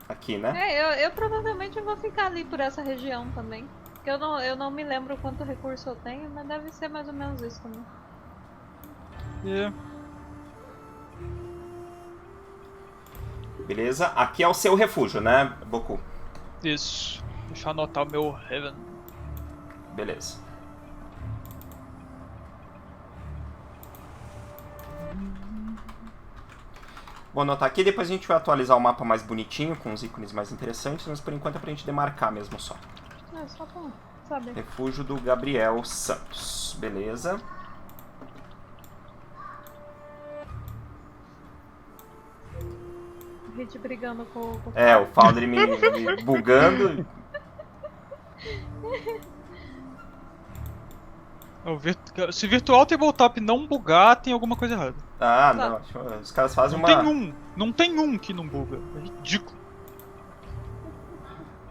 A: Aqui, né?
B: Eu provavelmente vou ficar ali por essa região também. Porque eu não me lembro quanto recurso eu tenho, mas deve ser mais ou menos isso também.
A: Beleza? Aqui é o seu refúgio, né, Boku?
C: Isso. Deixa eu anotar o meu Heaven.
A: Beleza. Vou anotar aqui, depois a gente vai atualizar o mapa mais bonitinho, com os ícones mais interessantes, mas por enquanto é pra gente demarcar mesmo só.
B: Só pra saber.
A: Refúgio do Gabriel Santos. Beleza.
B: A gente brigando com
A: O Foundry me bugando.
C: Se Virtual Tabletop não bugar, tem alguma coisa errada.
A: Ah, não. Os caras fazem
C: Não tem um que não buga. É ridículo.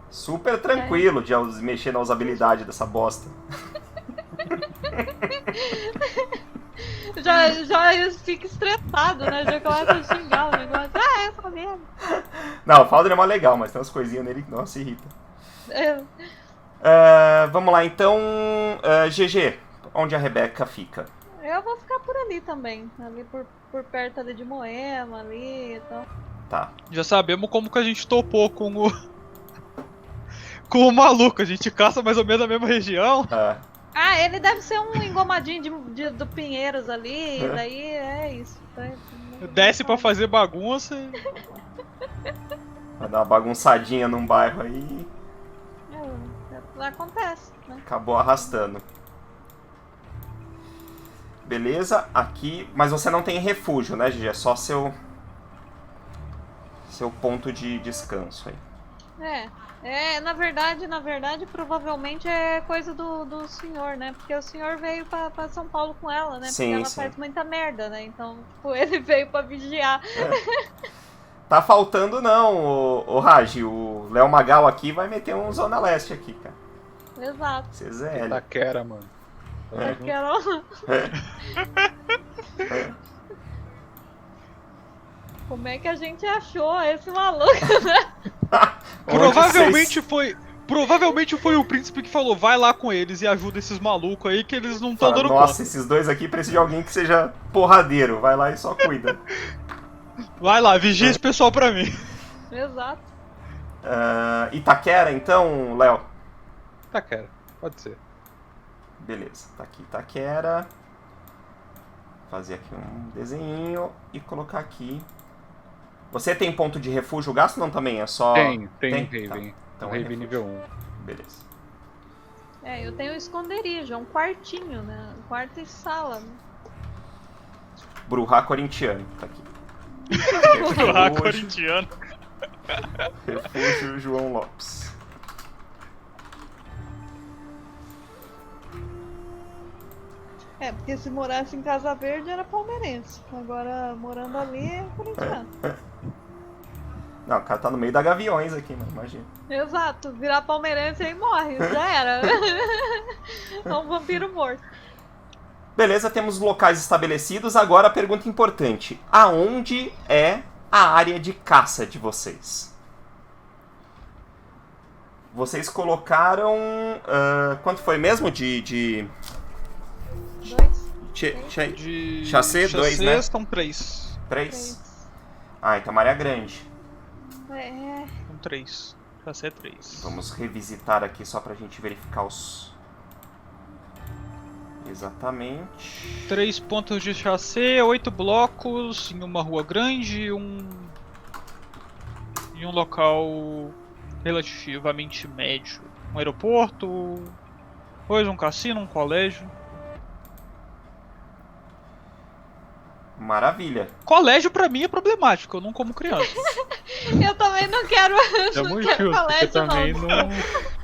A: Super tranquilo de mexer na usabilidade dessa bosta.
B: já fica estressado, né? Já começa a xingar o negócio. Essa merda.
A: Não, o Foundry é mó legal, mas tem umas coisinhas nele que, nossa, irrita. Vamos lá, então. GG, onde a Rebeca fica?
B: Eu vou ficar por ali também. Ali por perto ali de Moema, ali e tal.
A: Tá.
C: Já sabemos como que a gente topou com o. com o maluco. A gente caça mais ou menos a mesma região.
B: Ah, ele deve ser um engomadinho do Pinheiros ali, e daí é isso.
C: Desce pra fazer bagunça.
A: Vai dar uma bagunçadinha num bairro aí.
B: Acontece, né?
A: Acabou arrastando. Beleza, aqui. Mas você não tem refúgio, né, Gigi? É só seu ponto de descanso aí.
B: Na verdade, provavelmente é coisa do senhor, né? Porque o senhor veio pra São Paulo com ela, né?
A: Sim,
B: porque ela faz muita merda, né? Então, tipo, ele veio pra vigiar.
A: Tá faltando não, o Raj. O Léo Magal aqui vai meter um Zona Leste aqui, cara.
B: Exato.
A: CZL.
D: Itaquera, mano.
B: Eu quero... Como é que a gente achou esse maluco, né?
C: Provavelmente foi o príncipe que falou, vai lá com eles e ajuda esses malucos aí que eles não estão dando
A: Nossa,
C: conta.
A: esses dois aqui precisam de alguém que seja porradeiro. Vai lá e só cuida.
C: Vai lá, vigia esse pessoal pra mim.
B: Exato.
A: Itaquera, então, Léo?
D: Itaquera, pode ser.
A: Beleza, tá aqui Itaquera. Fazer aqui um desenho e colocar aqui. Você tem ponto de refúgio gasto? Não, também? É só...
D: Tem
A: Tá.
D: Raven.
A: Então,
D: Raven
A: refúgio.
D: nível 1.
A: Beleza.
B: Eu tenho um esconderijo, é um quartinho, né? Um quarto e sala. Né?
A: Bruhá corintiano, tá aqui.
C: O corintiano.
A: Refúgio João Lopes.
B: Porque se morasse em Casa Verde era palmeirense. Agora, morando ali, é corintiano.
A: Não, o cara tá no meio da Gaviões aqui, mano, imagina.
B: Exato, virar palmeirense aí morre, já era. É um vampiro morto.
A: Beleza, temos locais estabelecidos. Agora a pergunta importante. Aonde é a área de caça de vocês? Vocês colocaram... quanto foi mesmo de...
B: Dois.
A: Chassé, 2, né?
C: Estão 3.
A: 3? Ah, então Maria Grande.
C: São 3. Chassé 3.
A: Vamos revisitar aqui só pra gente verificar os... Exatamente.
C: 3 pontos de chassé, 8 blocos em uma rua grande, em um local relativamente médio. Um aeroporto, depois um cassino, um colégio.
A: Maravilha.
C: Colégio pra mim é problemático, eu não como criança.
B: Eu também não quero,
D: Tamo
B: não quero
D: junto, porque
B: colégio,
D: também
B: não.
D: não...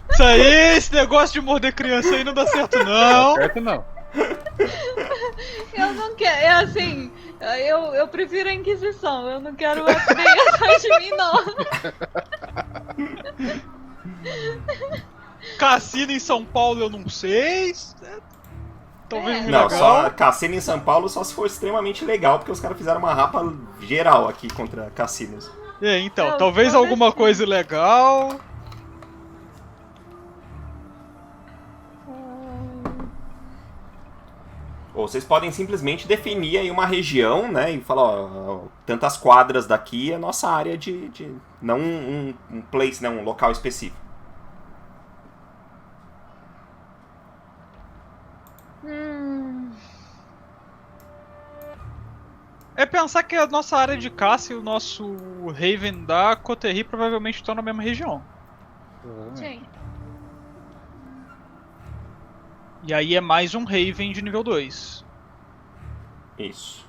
C: Isso aí, esse negócio de morder criança aí não dá certo não.
D: Não certo não.
B: Eu não quero, é assim, eu prefiro a Inquisição, eu não quero a criança atrás de mim, não.
C: Cassino em São Paulo eu não sei. Talvez
A: Não,
C: legal.
A: só cassino em São Paulo só se for extremamente legal, porque os caras fizeram uma rapa geral aqui contra cassinos.
C: Então,
B: Não,
C: talvez alguma coisa legal.
A: Ou vocês podem simplesmente definir aí uma região, né, e falar, ó, tantas quadras daqui é nossa área de não um place, né, um local específico.
C: É pensar que a nossa área de caça e o nosso Raven da Coterri provavelmente estão na mesma região.
B: Sim.
C: E aí é mais um Raven de nível 2.
A: Isso.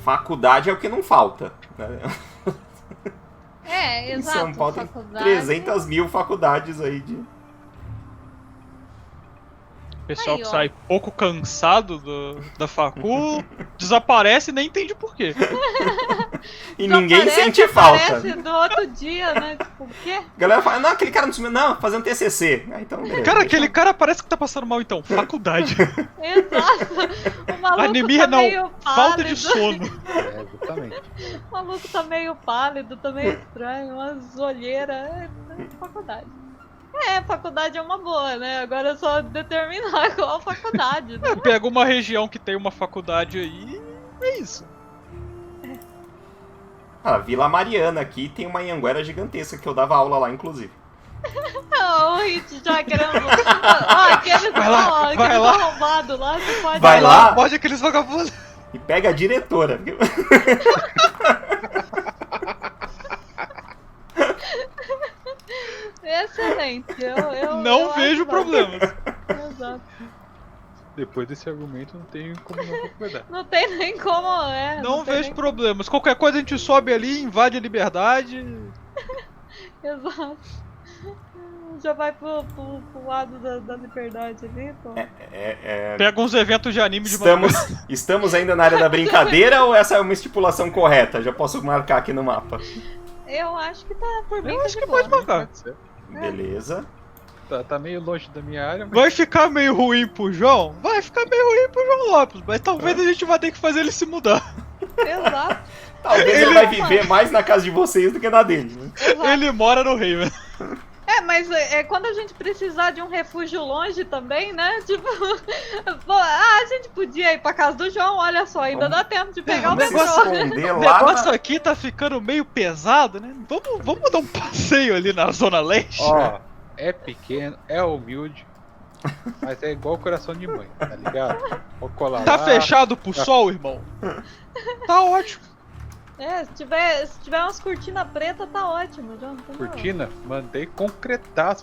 A: Faculdade é o que não falta, né? Em
B: Exato.
A: São Paulo tem
B: faculdade.
A: 300 mil faculdades aí de...
C: O pessoal
B: Aí,
C: que
B: ó.
C: sai pouco cansado da facu desaparece e nem entende por quê.
A: E ninguém sente falta.
B: Parece do outro dia, né? Tipo, o quê?
A: A galera fala, não, aquele cara não sumiu, não, fazendo TCC. Ah, então, beleza.
C: Cara, aquele cara parece que tá passando mal então. Faculdade.
B: Exato. O maluco
C: Anemia
B: tá
C: não,
B: meio
C: falta de
B: pálido.
C: sono.
D: É, exatamente.
B: O maluco tá meio pálido, tá meio estranho, umas olheiras. Faculdade. Faculdade é uma boa, né? Agora é só determinar qual faculdade, né?
C: Pega uma região que tem uma faculdade aí e é isso.
A: Ah, Vila Mariana aqui tem uma Anhanguera gigantesca que eu dava aula lá, inclusive.
B: Não, o Hit já querendo. Ó, aqueles
C: Vai lá,
B: aqueles
C: vai lá.
B: arrombados lá, você pode.
A: Vai lá.
C: Pode aqueles vagabundos.
A: E pega a diretora.
B: Excelente. Eu
C: Não
B: acho
C: vejo
B: bom.
C: problemas.
B: Exato.
D: Depois desse argumento não tem como não concordar.
B: Não tem nem como,
C: Não
B: tem
C: vejo
B: nem-
C: problemas. Qualquer coisa a gente sobe ali, invade a liberdade.
B: Exato. Já vai pro lado da liberdade ali, pô.
C: Pega uns eventos de anime de
A: Estamos ainda na área da brincadeira ou essa é uma estipulação correta? Já posso marcar aqui no mapa.
B: Eu acho que tá por mim.
C: Eu
B: tá
C: acho
B: de
C: que
B: boa.
C: pode marcar.
D: Pode ser.
A: Beleza.
D: Tá meio longe da minha área, mas
C: Vai ficar meio ruim pro João? Vai ficar meio ruim pro João Lopes, mas talvez a gente vai ter que fazer ele se mudar.
B: Exato.
A: Talvez ele vai viver mais na casa de vocês do que na dele, né?
B: Exato.
C: Ele mora no Raven.
B: Mas quando a gente precisar de um refúgio longe também, né? Tipo, pô, a gente podia ir pra casa do João, olha só, ainda dá tempo de pegar o
A: Vamos se
B: metrô.
A: esconder
C: O
A: lá
C: negócio
A: na...
C: aqui tá ficando meio pesado, né? Vamos dar um passeio ali na Zona Leste?
D: ó, é pequeno, é humilde, mas é igual coração de mãe, tá ligado? Vou colar
C: Tá
D: lá.
C: fechado pro sol, irmão? Tá ótimo.
B: Se tiver umas cortinas pretas, tá ótimo, João. Tá bom.
D: Cortina, mandei concretar.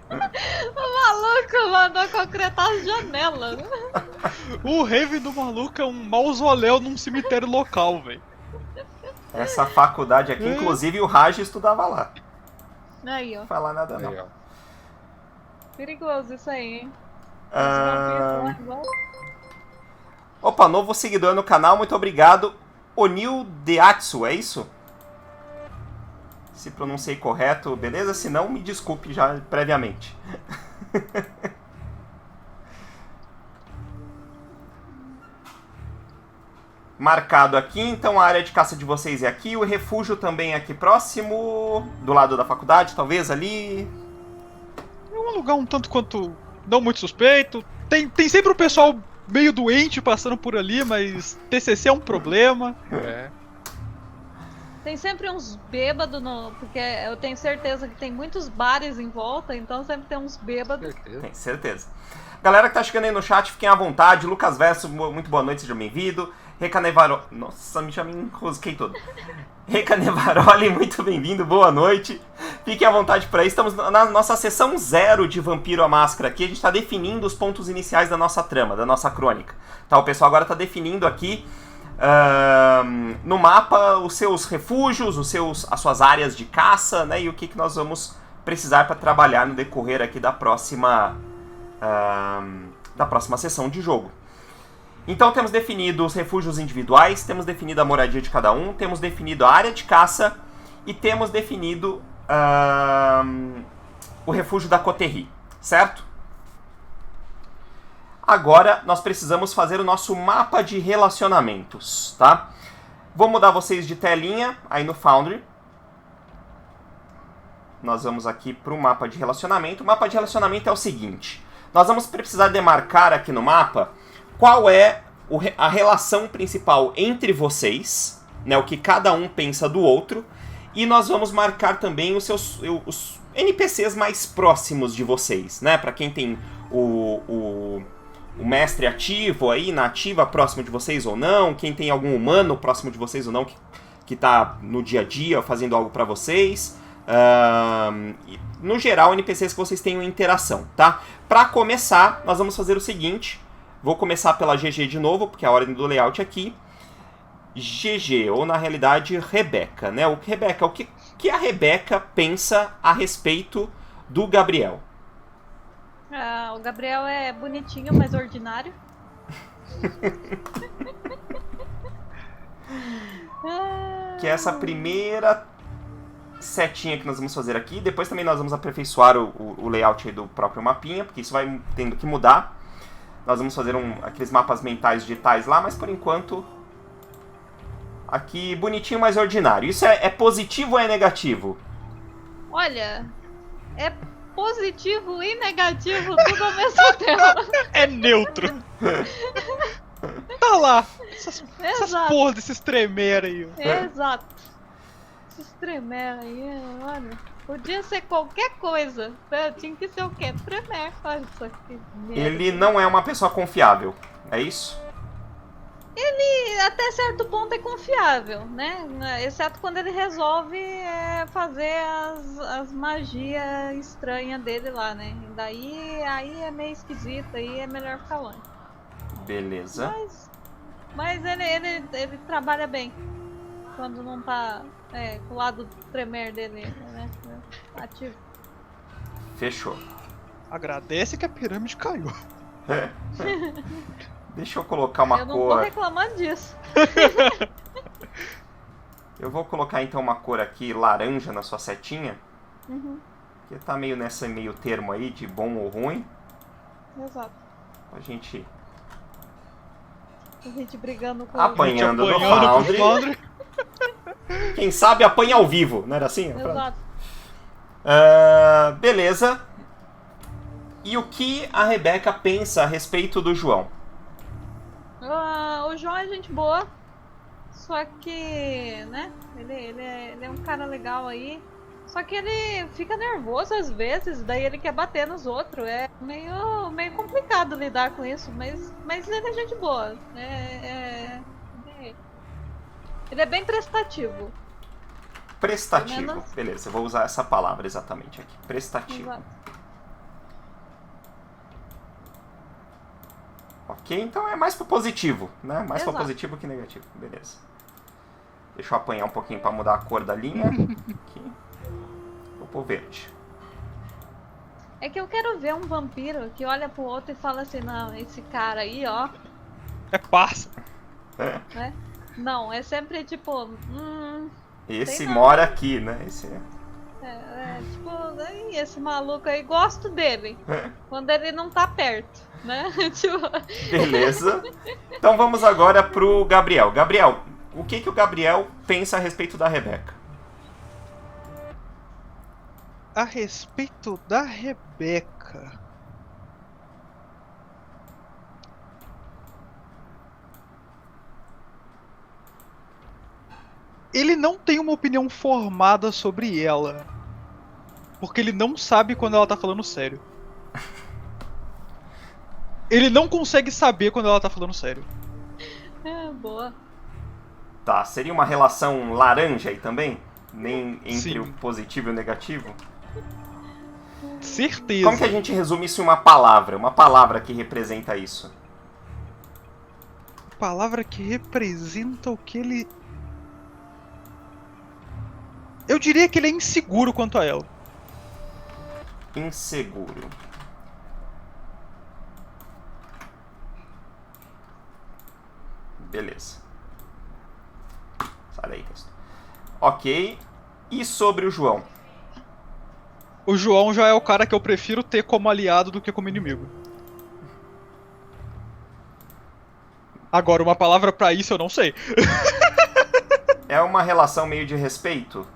B: O maluco mandou concretar as janelas.
C: O Raven do maluco é um mausoléu num cemitério local, velho.
A: Essa faculdade aqui, inclusive o Raj estudava lá.
B: Aí, ó.
A: Não falar nada não.
D: Aí, ó.
B: Perigoso isso aí, hein?
A: Ah, Opa, novo seguidor no canal, muito obrigado. Onil Deatsu, é isso? Se pronunciei correto, beleza? Se não, me desculpe já previamente. Marcado aqui, então a área de caça de vocês é aqui, o refúgio também é aqui próximo, do lado da faculdade, talvez ali.
C: É um lugar um tanto quanto não muito suspeito. Tem sempre o pessoal meio doente passando por ali, mas TCC é um problema.
D: É.
B: Tem sempre uns bêbados, porque eu tenho certeza que tem muitos bares em volta, então sempre tem uns bêbados.
D: Certeza.
A: Tem certeza. Galera que tá chegando aí no chat, fiquem à vontade. Lucas Verso, muito boa noite, seja bem-vindo. Recanevaroli. Nossa, já me enrosquei todo. Recanevaroli, muito bem-vindo, boa noite. Fiquem à vontade por aí. Estamos na nossa sessão 0 de Vampiro à Máscara aqui. A gente tá definindo os pontos iniciais da nossa trama, da nossa crônica. Tá, o pessoal agora tá definindo aqui no mapa os seus refúgios, as suas áreas de caça, né? E o que nós vamos precisar para trabalhar no decorrer aqui da próxima sessão de jogo. Então temos definido os refúgios individuais, temos definido a moradia de cada um, temos definido a área de caça e temos definido o refúgio da Coterri, certo? Agora nós precisamos fazer o nosso mapa de relacionamentos, tá? Vou mudar vocês de telinha aí no Foundry. Nós vamos aqui para o mapa de relacionamento. O mapa de relacionamento é o seguinte. Nós vamos precisar demarcar aqui no mapa qual é a relação principal entre vocês, né, o que cada um pensa do outro. E nós vamos marcar também os NPCs mais próximos de vocês, né? Para quem tem o mestre ativo aí, na ativa, próximo de vocês ou não, quem tem algum humano próximo de vocês ou não, que tá no dia a dia fazendo algo para vocês. No geral, NPCs que vocês tenham interação, tá? Para começar, nós vamos fazer o seguinte. Vou começar pela GG de novo, porque é a ordem do layout aqui. GG, ou na realidade, Rebeca, né? Rebeca, o que a Rebeca pensa a respeito do Gabriel?
B: O Gabriel é bonitinho, mas ordinário.
A: que é essa primeira setinha que nós vamos fazer aqui. Depois também nós vamos aperfeiçoar o layout aí do próprio mapinha, porque isso vai tendo que mudar. Nós vamos fazer aqueles mapas mentais digitais lá, mas por enquanto aqui bonitinho, mas ordinário. Isso é positivo ou é negativo?
B: Olha, é positivo e negativo tudo ao mesmo tempo.
C: É neutro. Tá lá. Essas
B: Exato.
C: porra desses tremer aí. Ó.
B: Exato. Esses tremer aí, olha. Podia ser qualquer coisa. Tinha que ser o quê? Tremer. Olha isso aqui.
A: Ele não é uma pessoa confiável, é isso?
B: Ele até certo ponto é confiável, né? Exceto quando ele resolve fazer as magias estranhas dele lá, né? Daí aí é meio esquisito, aí é melhor ficar longe.
A: Beleza.
B: Mas ele trabalha bem. Quando não tá com o lado tremer dele, né? Ativo.
A: Fechou.
C: Agradece que a pirâmide caiu.
A: Deixa eu colocar uma
B: Eu não tô
A: cor.
B: reclamando disso.
A: Eu vou colocar então uma cor aqui laranja na sua setinha.
B: Uhum,
A: Que tá meio nessa meio termo aí de bom ou ruim.
B: exato.
A: A gente
B: A gente brigando com
A: apanhando do
C: Apanhando pro
A: Foundry. Quem sabe apanha ao vivo, não era assim?
B: Exato.
A: Beleza. E o que a Rebeca pensa a respeito do João?
B: O João é gente boa. Só que, né? Ele é um cara legal aí. Só que ele fica nervoso às vezes, daí ele quer bater nos outros. É meio complicado lidar com isso, mas ele é gente boa. Ele é bem prestativo.
A: Prestativo.
B: Pelo menos-
A: Beleza, eu vou usar essa palavra exatamente aqui. Prestativo.
B: Exato.
A: Ok, então é mais pro positivo, né? Mais pro
B: Exato.
A: positivo que negativo. Beleza. Deixa eu apanhar um pouquinho pra mudar a cor da linha. Aqui. Vou pro verde.
B: É que eu quero ver um vampiro que olha pro outro e fala assim, não, esse cara aí, ó,
C: É parça.
B: né? Não, é sempre tipo,
A: Esse
B: Sei não.
A: mora aqui, né? Esse
B: tipo, "Ai, esse maluco aí, gosto dele. Quando ele não tá perto, né? Tipo,
A: Beleza. Então vamos agora pro Gabriel. Gabriel, o que o Gabriel pensa a respeito da Rebeca?
C: A respeito da Rebeca. Ele não tem uma opinião formada sobre ela. Porque ele não sabe quando ela tá falando sério. Ele não consegue saber quando ela tá falando sério.
B: boa.
A: Tá, seria uma relação laranja aí também? Nem entre
C: Sim.
A: o positivo e o negativo?
C: Certeza.
A: Como que a gente resume isso em uma palavra? Uma palavra que representa isso.
C: Palavra que representa o que ele... Eu diria que ele é inseguro quanto a ela.
A: Inseguro. Beleza. Sai daí, texto. Ok. E sobre o João?
C: O João já é o cara que eu prefiro ter como aliado do que como inimigo. Agora, uma palavra pra isso eu não sei.
A: É uma relação meio de respeito?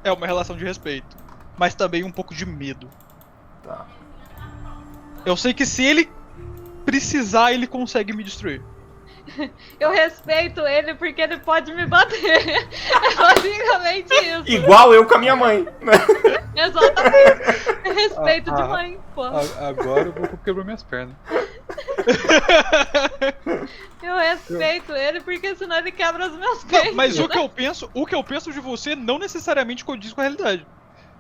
C: É uma relação de respeito. Mas também um pouco de medo.
A: Tá.
C: Eu sei que se ele precisar, ele consegue me destruir.
B: Eu respeito ele porque ele pode me bater. É basicamente isso.
A: Igual eu com a minha mãe.
B: Exatamente. É respeito de mãe, pô.
D: Agora o Goku quebrou minhas pernas.
B: Eu respeito ele porque senão ele quebra os meus peitos.
C: Não, mas o que eu penso de você não necessariamente condiz com a realidade.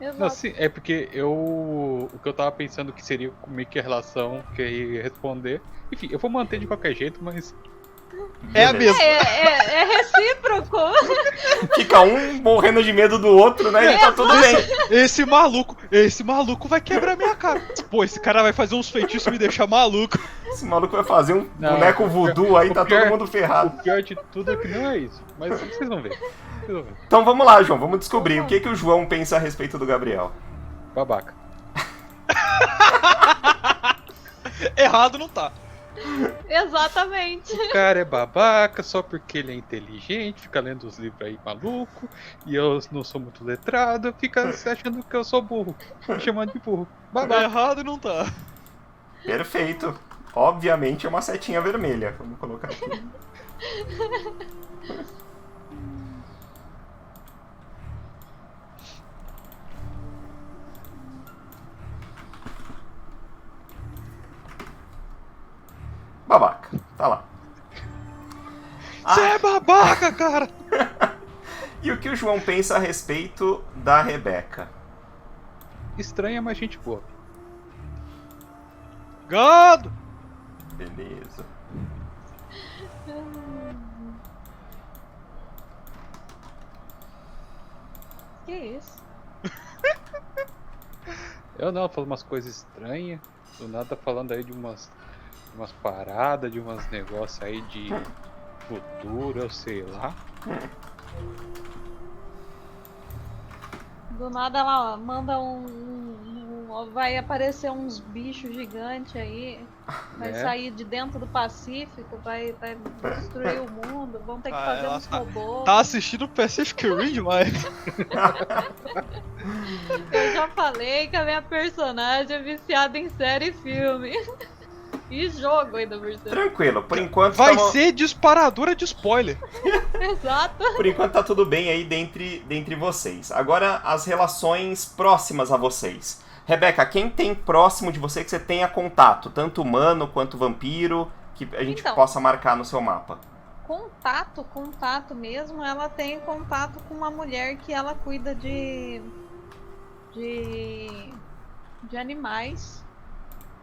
B: Exato.
D: Não, sim, é porque o que eu tava pensando que seria meio que a relação que eu ia responder. Enfim, eu vou manter de qualquer jeito, mas
C: É a
A: Beleza.
C: mesma.
B: É recíproco.
A: Fica um morrendo de medo do outro, né? E tá tudo bem.
C: Esse maluco vai quebrar minha cara. Pô, esse cara vai fazer uns feitiços e me deixar maluco.
A: Esse maluco vai fazer um
D: Não,
A: boneco voodoo aí,
D: o
A: tá
D: pior-
A: todo mundo ferrado.
D: o pior de tudo é que não é isso. Mas vocês vão ver.
A: Então vamos lá, João, vamos descobrir o que o João pensa a respeito do Gabriel.
D: Babaca.
C: Errado não tá.
B: Exatamente.
D: O cara é babaca só porque ele é inteligente, fica lendo os livros aí maluco, e eu não sou muito letrado, fica achando que eu sou burro, me chamando de burro. Babaca.
C: Errado não tá.
A: Perfeito. Obviamente é uma setinha vermelha. Vamos colocar aqui. Babaca. Tá lá.
C: Você é babaca, cara!
A: E o que o João pensa a respeito da Rebeca?
D: Estranha, mas gente boa.
C: Gado!
A: Beleza.
B: Que isso?
D: Eu não, falo umas coisas estranhas, do nada falando aí de umas paradas, de uns negócios aí de futuro, eu sei lá.
B: Do nada ela manda vai aparecer uns bichos gigantes aí. Vai sair de dentro do Pacífico, vai destruir o mundo, vão ter que fazer uns robôs.
C: Tá assistindo Pacific Rim demais.
B: Eu já falei que a minha personagem é viciada em série e filme. E jogo ainda por cima.
A: Tranquilo, por enquanto
C: Vai ser disparadora de spoiler.
B: Exato.
A: Por enquanto tá tudo bem aí dentre vocês. Agora as relações próximas a vocês. Rebeca, quem tem próximo de você que você tenha contato, tanto humano quanto vampiro, que a gente possa marcar no seu mapa?
B: Contato mesmo, ela tem contato com uma mulher que ela cuida de animais.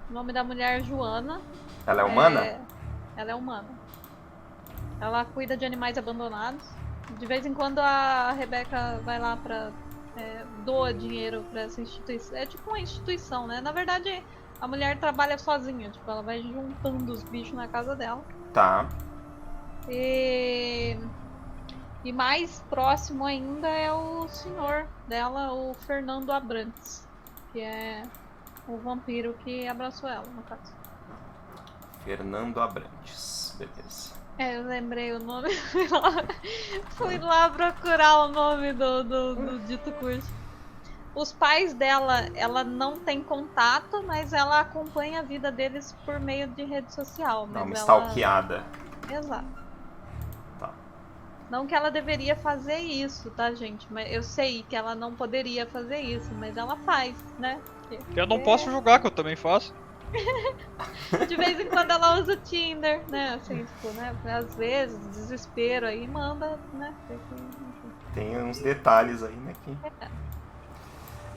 B: O nome da mulher é Joana.
A: Ela é humana?
B: Ela é humana. Ela cuida de animais abandonados. De vez em quando a Rebeca vai lá doa dinheiro pra essa instituição. É tipo uma instituição, né? Na verdade, a mulher trabalha sozinha. Tipo, ela vai juntando os bichos na casa dela.
A: Tá.
B: E mais próximo ainda é o senhor dela, o Fernando Abrantes. Que é o vampiro que abraçou ela, no caso.
A: Fernando Abrantes. Beleza.
B: Eu lembrei o nome. Fui lá procurar o nome do dito curso. Os pais dela, ela não tem contato, mas ela acompanha a vida deles por meio de rede social.
A: Dá uma
B: ela...
A: stalkeada.
B: Exato.
A: Tá.
B: Não que ela deveria fazer isso, tá, gente? Mas eu sei que ela não poderia fazer isso, mas ela faz, né?
C: Eu não posso julgar, que eu também faço.
B: De vez em quando ela usa o Tinder, né? Assim, tipo, né? Às vezes, desespero aí, manda, né?
A: Tem uns detalhes aí, né?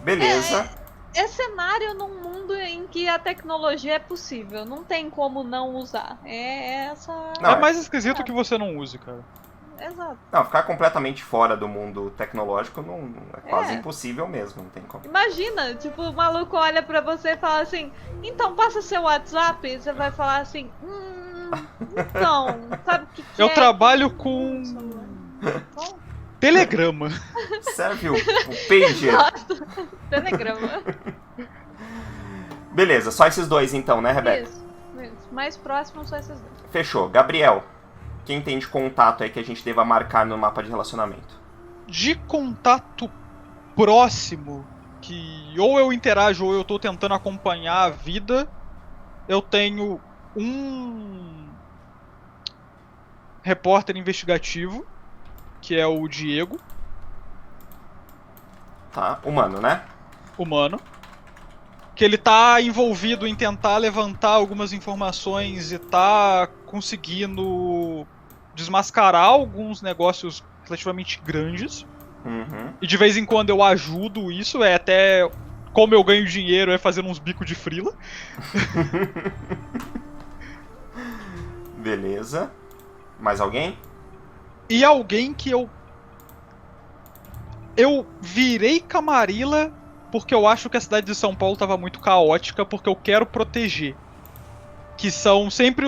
A: Beleza.
B: É cenário num mundo em que a tecnologia é possível. Não tem como não usar.
C: É mais esquisito que você não use, cara.
B: Exato.
A: Não, ficar completamente fora do mundo tecnológico não é quase impossível mesmo, não tem como.
B: Imagina, tipo, o maluco olha pra você e fala assim, então passa seu WhatsApp, e você vai falar assim, então, sabe o que
C: Eu trabalho com Telegrama.
A: Serve o pager.
B: Exato. Telegrama.
A: Beleza, só esses dois então, né, Rebeca?
B: Isso. Mais próximo são esses dois.
A: Fechou. Gabriel, quem tem de contato aí que a gente deva marcar no mapa de relacionamento?
C: De contato próximo, que ou eu interajo ou eu tô tentando acompanhar a vida, eu tenho um repórter investigativo, que é o Diego.
A: Tá, humano, né?
C: Humano. Que ele tá envolvido em tentar levantar algumas informações e tá conseguindo desmascarar alguns negócios relativamente grandes.
A: Uhum.
C: E de vez em quando eu ajudo isso, até como eu ganho dinheiro é fazendo uns bicos de frila.
A: Beleza. Mais alguém?
C: E alguém que eu virei Camarilla porque eu acho que a cidade de São Paulo tava muito caótica, porque eu quero proteger. Que são sempre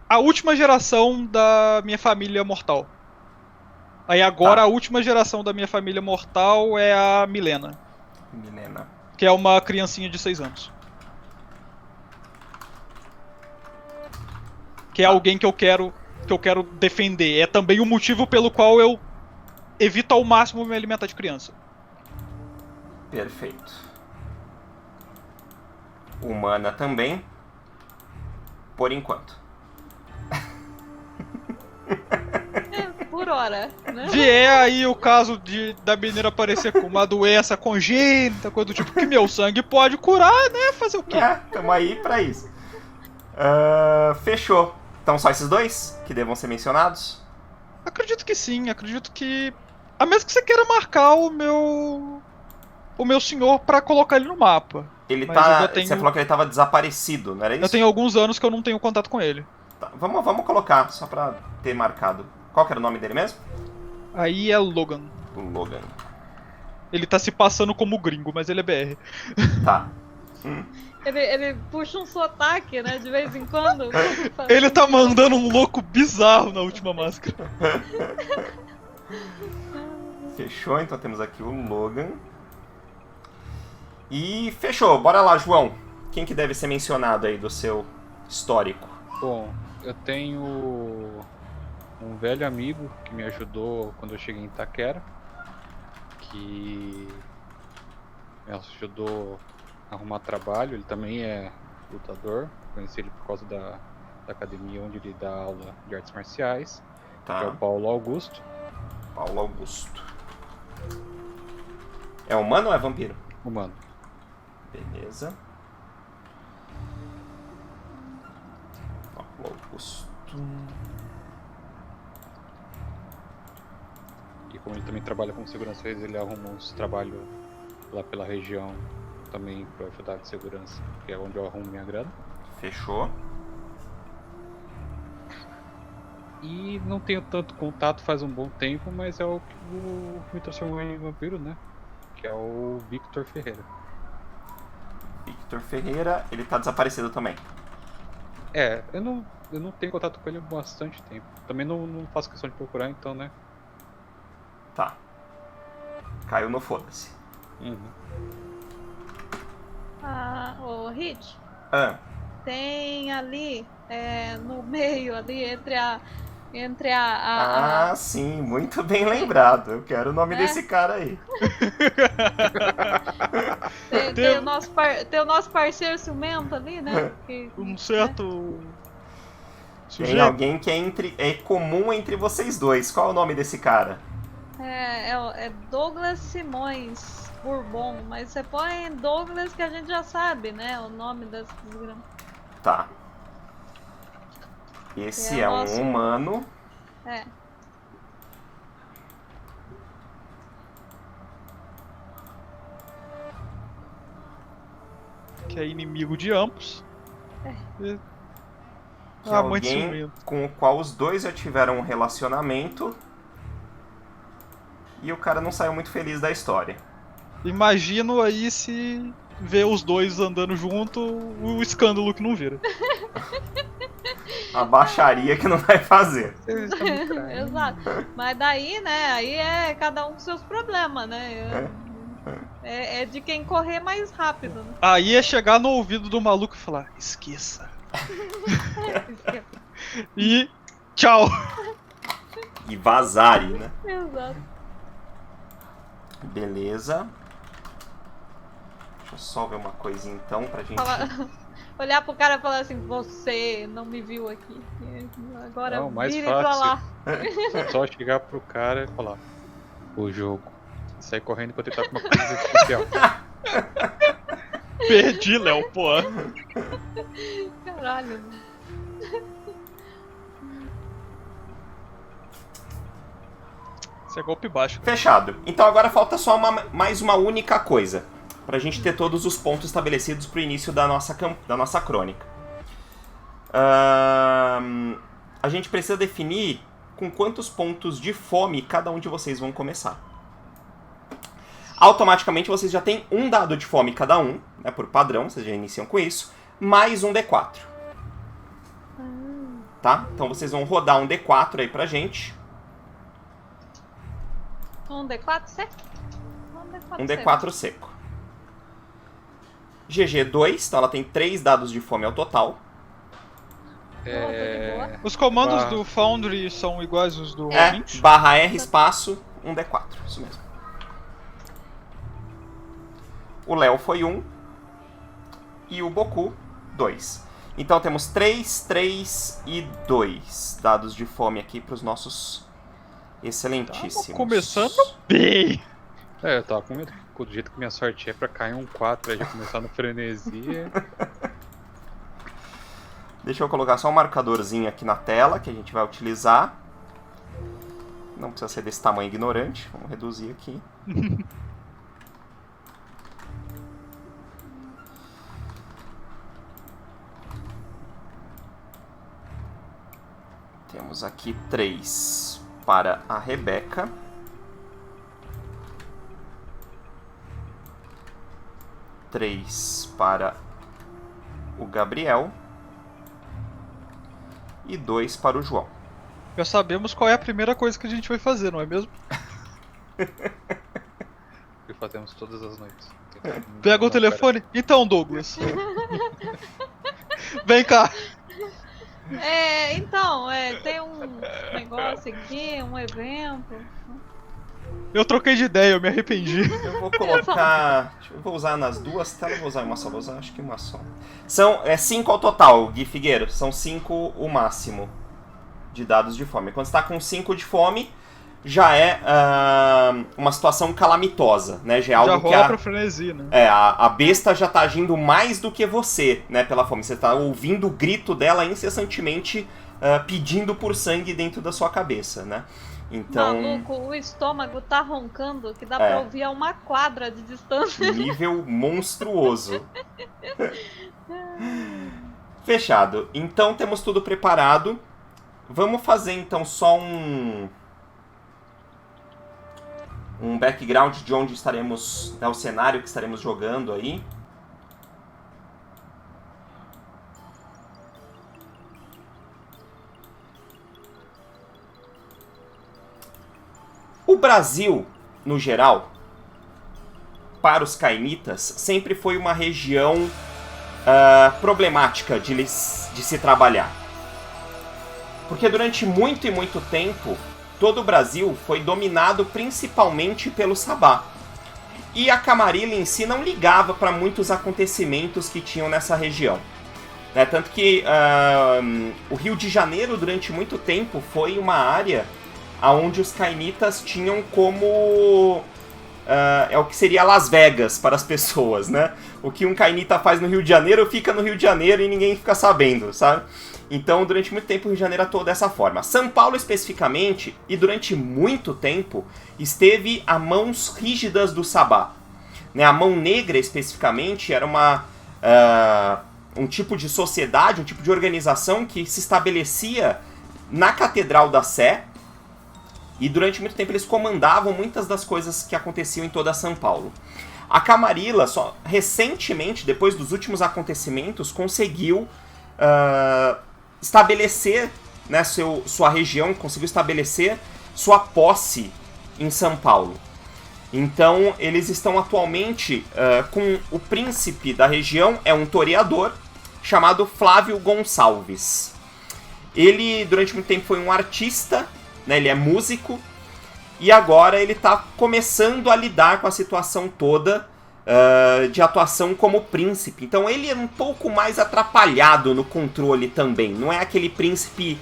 C: a última geração da minha família mortal. Aí agora
A: Tá.
C: a última geração da minha família mortal é a Milena,
A: Milena.
C: que é uma criancinha de 6 anos. Que é alguém que eu quero defender. É também o motivo pelo qual eu evito ao máximo me alimentar de criança.
A: Perfeito. Humana também. Por enquanto.
B: Por hora, né?
C: Vier aí o caso da menina aparecer com uma doença congênita, coisa do tipo que meu sangue pode curar, né? Fazer o quê?
A: Tamo aí pra isso. Fechou. Então só esses dois que devam ser mencionados?
C: Acredito que sim, acredito que... A menos que você queira marcar o meu senhor pra colocar ele no mapa.
A: Ele
C: Mas
A: tá.
C: eu tenho-
A: Você falou que ele tava desaparecido, não era isso?
C: Eu tenho alguns anos que eu não tenho contato com ele.
A: Tá, vamos colocar, só pra ter marcado. Qual que era o nome dele mesmo?
C: Aí é Logan.
A: O Logan.
C: Ele tá se passando como gringo, mas ele é BR.
A: Tá.
B: Ele puxa um sotaque, né? De vez em quando.
C: Ele tá mandando um louco bizarro na última máscara.
A: Fechou, então temos aqui o Logan. E fechou, bora lá, João. Quem que deve ser mencionado aí do seu histórico?
D: Bom, eu tenho um velho amigo que me ajudou quando eu cheguei em Itaquera, que me ajudou a arrumar trabalho. Ele também é lutador, conheci ele por causa da academia onde ele dá aula de artes marciais, que é o
A: Tá,
D: Paulo Augusto.
A: Paulo Augusto. É humano ou é vampiro?
D: Humano.
A: Beleza. Paulo Augusto.
D: E como ele também trabalha com segurança, ele arruma uns trabalhos lá pela região também para ajudar de segurança, que é onde eu arrumo minha grana.
A: Fechou.
D: E não tenho tanto contato faz um bom tempo, mas é o que me transformou em vampiro, né? Que é o Victor Ferreira.
A: Victor Ferreira, ele tá desaparecido também.
D: É, eu não tenho contato com ele há bastante tempo. Também não faço questão de procurar, então, né?
A: Tá. Caiu no foda-se.
D: Uhum.
B: O Hit,
A: Ah,
B: tem ali, no meio, ali,
A: sim, muito bem lembrado. Eu quero o nome
B: É?
A: desse cara aí.
B: tem o nosso parceiro ciumento ali, né?
C: Um certo...
A: Tem
C: sujeito.
A: alguém que é comum entre vocês dois. Qual é o nome desse cara?
B: É Douglas Simões Bourbon, mas você põe Douglas que a gente já sabe, né? O nome das desgramas.
A: Tá. Esse
B: É
A: é
B: o
A: um
B: nosso-
A: humano.
B: É.
C: Que é inimigo de ambos.
A: Que
C: Ah, muito
A: alguém
C: ciumento.
A: com o qual os dois já tiveram um relacionamento. E o cara não saiu muito feliz da história.
C: Imagino aí se ver os dois andando junto, o escândalo que não vira.
A: A baixaria que não vai fazer.
D: Vocês estão me traindo.
B: Exato. Mas daí, né? Aí é cada um com seus problemas, né? É de quem correr mais rápido, né?
C: Aí é chegar no ouvido do maluco e falar, esqueça. E tchau.
A: E vazare, né?
B: Exato.
A: Beleza. Deixa eu só ver uma coisinha então pra gente.
B: Olhar pro cara e falar assim, você não me viu aqui. Agora
D: Não, mais
B: vire pra
D: fácil.
B: lá.
D: Só chegar pro cara e falar: o jogo. E sair correndo enquanto ele tá com uma coisa especial.
C: Perdi, Léo, pô.
B: Caralho.
C: Isso é golpe baixo.
A: Fechado. Então agora falta só mais uma única coisa. Pra gente ter todos os pontos estabelecidos pro início da nossa crônica. A gente precisa definir com quantos pontos de fome cada um de vocês vão começar. Automaticamente vocês já têm um dado de fome cada um, né, por padrão, vocês já iniciam com isso, mais um D4. Tá? Então vocês vão rodar um D4 aí pra gente.
B: Um D4 seco?
A: Um D4 seco. GG 2, então ela tem 3 dados de fome ao total.
C: Os comandos do Foundry são iguais aos do
A: É,
C: Roll20?
A: /R espaço, um D4. Isso mesmo. O Léo foi 1. E o Boku, 2. Então temos 3, 3 e 2 dados de fome aqui para os nossos excelentíssimos.
C: Tamo começando bem!
D: Eu tava com medo. Do jeito que minha sorte é pra cair um 4 aí já começar no frenesi.
A: Deixa eu colocar só um marcadorzinho aqui na tela que a gente vai utilizar. Não precisa ser desse tamanho ignorante. Vamos reduzir aqui. Temos aqui 3 para a Rebeca. 3 para o Gabriel. E 2 para o João.
C: Já sabemos qual é a primeira coisa que a gente vai fazer, não é mesmo?
D: Que fazemos todas as noites.
C: Pega o telefone. Então, Douglas. Vem cá.
B: Então, tem um negócio aqui, um evento.
C: Eu troquei de ideia, eu me arrependi.
A: Eu vou colocar... Eu vou usar nas duas telas, vou usar uma só, vou usar acho que uma só. São 5 ao total, Gui Figueiro. São 5 o máximo de dados de fome. Quando você está com 5 de fome, já é uma situação calamitosa, né? Já é algo
C: já
A: que
C: rola pra frenesi, né?
A: A besta já tá agindo mais do que você, né? Pela fome. Você tá ouvindo o grito dela incessantemente pedindo por sangue dentro da sua cabeça, né? Então,
B: maluco, o estômago tá roncando que dá pra ouvir a 1 quadra de distância.
A: Nível monstruoso. Fechado. Então temos tudo preparado. Vamos fazer então só um background de onde estaremos, o cenário que estaremos jogando aí. O Brasil, no geral, para os cainitas, sempre foi uma região problemática de se trabalhar. Porque durante muito e muito tempo, todo o Brasil foi dominado principalmente pelo Sabá. E a Camarilla em si não ligava para muitos acontecimentos que tinham nessa região. Né? Tanto que o Rio de Janeiro, durante muito tempo, foi uma área onde os cainitas tinham como... é o que seria Las Vegas para as pessoas, né? O que um cainita faz no Rio de Janeiro, fica no Rio de Janeiro e ninguém fica sabendo, sabe? Então, durante muito tempo, o Rio de Janeiro atuou dessa forma. São Paulo, especificamente, e durante muito tempo, esteve a mãos rígidas do Sabá. Né? A mão negra, especificamente, era um tipo de sociedade, um tipo de organização que se estabelecia na Catedral da Sé, e durante muito tempo eles comandavam muitas das coisas que aconteciam em toda São Paulo. A Camarilla, só recentemente, depois dos últimos acontecimentos, conseguiu estabelecer, né, sua região, conseguiu estabelecer sua posse em São Paulo. Então, eles estão atualmente com o príncipe da região, é um toreador, chamado Flávio Gonçalves. Ele, durante muito tempo, foi um artista, né, ele é músico, e agora ele está começando a lidar com a situação toda de atuação como príncipe. Então ele é um pouco mais atrapalhado no controle também. Não é aquele príncipe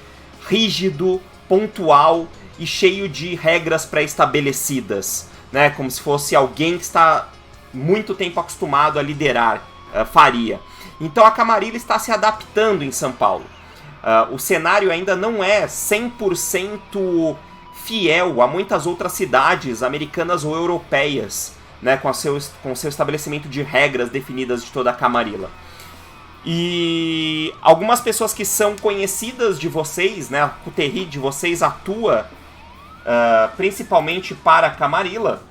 A: rígido, pontual e cheio de regras pré-estabelecidas, né, como se fosse alguém que está muito tempo acostumado a liderar, faria. Então a Camarilla está se adaptando em São Paulo. O cenário ainda não é 100% fiel a muitas outras cidades americanas ou europeias, né, com seu estabelecimento de regras definidas de toda a Camarilla. E algumas pessoas que são conhecidas de vocês, né, a Coterie de vocês atua principalmente para a Camarilla,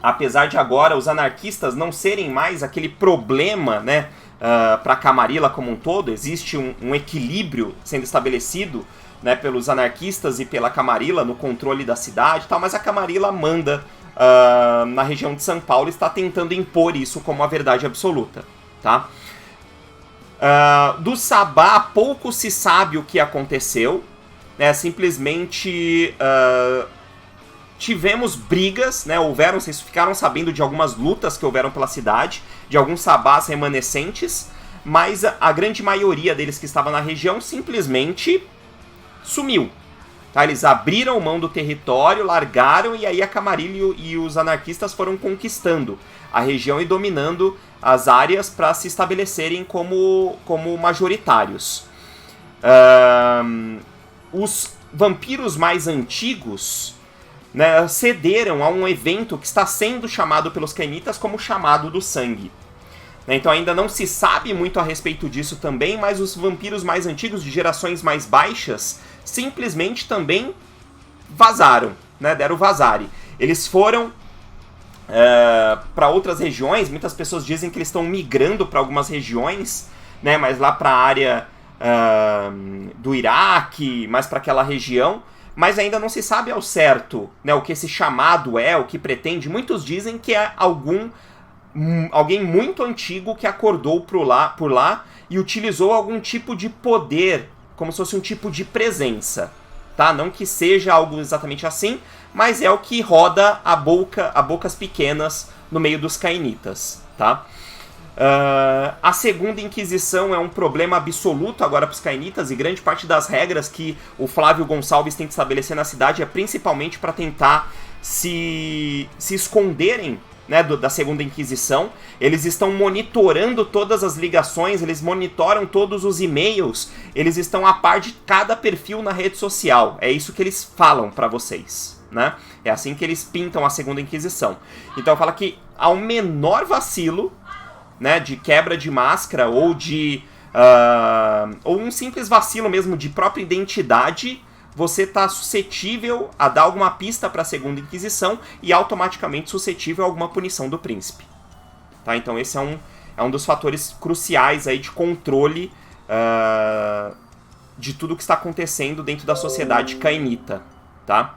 A: apesar de agora os anarquistas não serem mais aquele problema, né, para a Camarilla como um todo. Existe um equilíbrio sendo estabelecido né, pelos anarquistas e pela Camarilla no controle da cidade e tal, mas a Camarilla manda na região de São Paulo e está tentando impor isso como a verdade absoluta, tá? Do Sabá, pouco se sabe o que aconteceu, né? Simplesmente tivemos brigas, né? Vocês ficaram sabendo de algumas lutas que houveram pela cidade, de alguns sabás remanescentes, mas a grande maioria deles que estava na região simplesmente sumiu. Tá? Eles abriram mão do território, largaram, e aí a Camarilla e os anarquistas foram conquistando a região e dominando as áreas para se estabelecerem como majoritários. Os vampiros mais antigos, né, cederam a um evento que está sendo chamado pelos cainitas como chamado do sangue. Então ainda não se sabe muito a respeito disso também, mas os vampiros mais antigos, de gerações mais baixas, simplesmente também vazaram, né, deram vazare. Eles foram para outras regiões, muitas pessoas dizem que eles estão migrando para algumas regiões, né, mas lá para a área do Iraque, mais para aquela região, mas ainda não se sabe ao certo, né, o que esse chamado é, o que pretende. Muitos dizem que é alguém muito antigo que acordou por lá e utilizou algum tipo de poder, como se fosse um tipo de presença, tá? Não que seja algo exatamente assim, mas é o que roda a bocas pequenas no meio dos cainitas, tá? A Segunda Inquisição é um problema absoluto agora para os cainitas, e grande parte das regras que o Flávio Gonçalves tem que estabelecer na cidade é principalmente para tentar se esconderem, né, da Segunda Inquisição. Eles estão monitorando todas as ligações, eles monitoram todos os e-mails, eles estão a par de cada perfil na rede social. É isso que eles falam para vocês, né? É assim que eles pintam a Segunda Inquisição. Então fala que ao menor vacilo, né, de quebra de máscara ou ou um simples vacilo mesmo de própria identidade, você está suscetível a dar alguma pista para a Segunda Inquisição e automaticamente suscetível a alguma punição do príncipe. Tá? Então esse é um dos fatores cruciais aí de controle de tudo que está acontecendo dentro da sociedade cainita. Tá?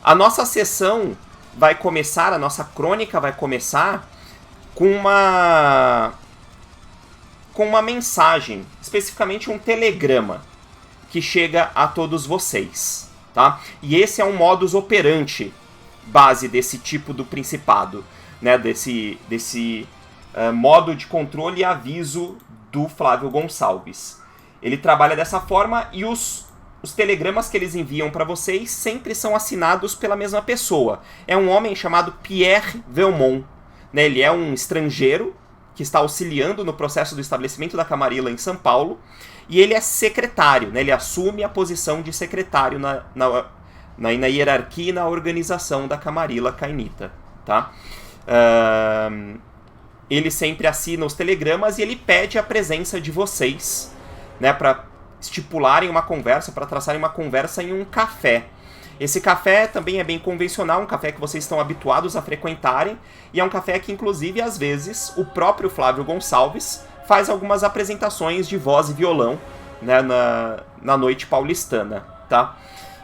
A: A nossa sessão vai começar, a nossa crônica vai começar com uma mensagem, especificamente um telegrama, que chega a todos vocês, tá? E esse é um modus operandi base desse tipo do principado, né? Desse modo de controle e aviso do Flávio Gonçalves. Ele trabalha dessa forma, e os telegramas que eles enviam para vocês sempre são assinados pela mesma pessoa. É um homem chamado Pierre Velmont, né? Ele é um estrangeiro que está auxiliando no processo do estabelecimento da Camarilla em São Paulo, e ele é secretário, né? Ele assume a posição de secretário na hierarquia e na organização da Camarilla cainita, tá? Ele sempre assina os telegramas e ele pede a presença de vocês, né, para estipularem uma conversa, para traçarem uma conversa em um café. Esse café também é bem convencional, um café que vocês estão habituados a frequentarem, e é um café que, inclusive, às vezes, o próprio Flávio Gonçalves faz algumas apresentações de voz e violão, né, na noite paulistana, tá?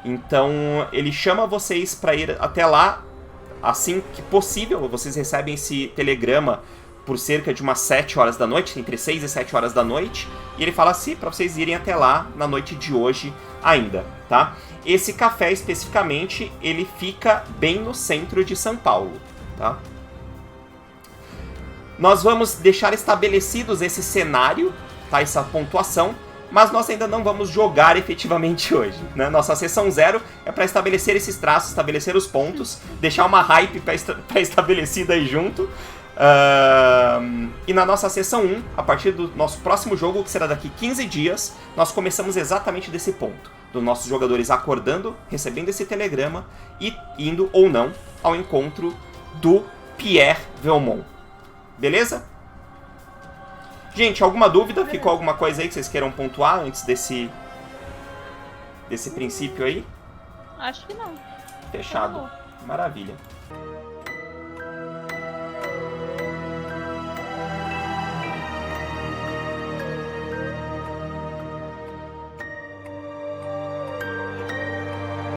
A: Então, ele chama vocês para ir até lá, assim que possível. Vocês recebem esse telegrama por cerca de umas 7 horas da noite, entre 6 e 7 horas da noite, e ele fala assim para vocês irem até lá na noite de hoje ainda, tá? Esse café, especificamente, ele fica bem no centro de São Paulo, tá? Nós vamos deixar estabelecidos esse cenário, tá? Essa pontuação, mas nós ainda não vamos jogar efetivamente hoje, né? Nossa sessão 0 é para estabelecer esses traços, estabelecer os pontos, deixar uma hype pré-estabelecida aí junto. E na nossa sessão 1, a partir do nosso próximo jogo, que será daqui 15 dias, nós começamos exatamente desse ponto, dos nossos jogadores acordando, recebendo esse telegrama e indo ou não ao encontro do Pierre Velmont. Beleza? Gente, alguma dúvida? Ficou alguma coisa aí que vocês queiram pontuar antes desse princípio aí?
B: Acho que não.
A: Fechado. Maravilha.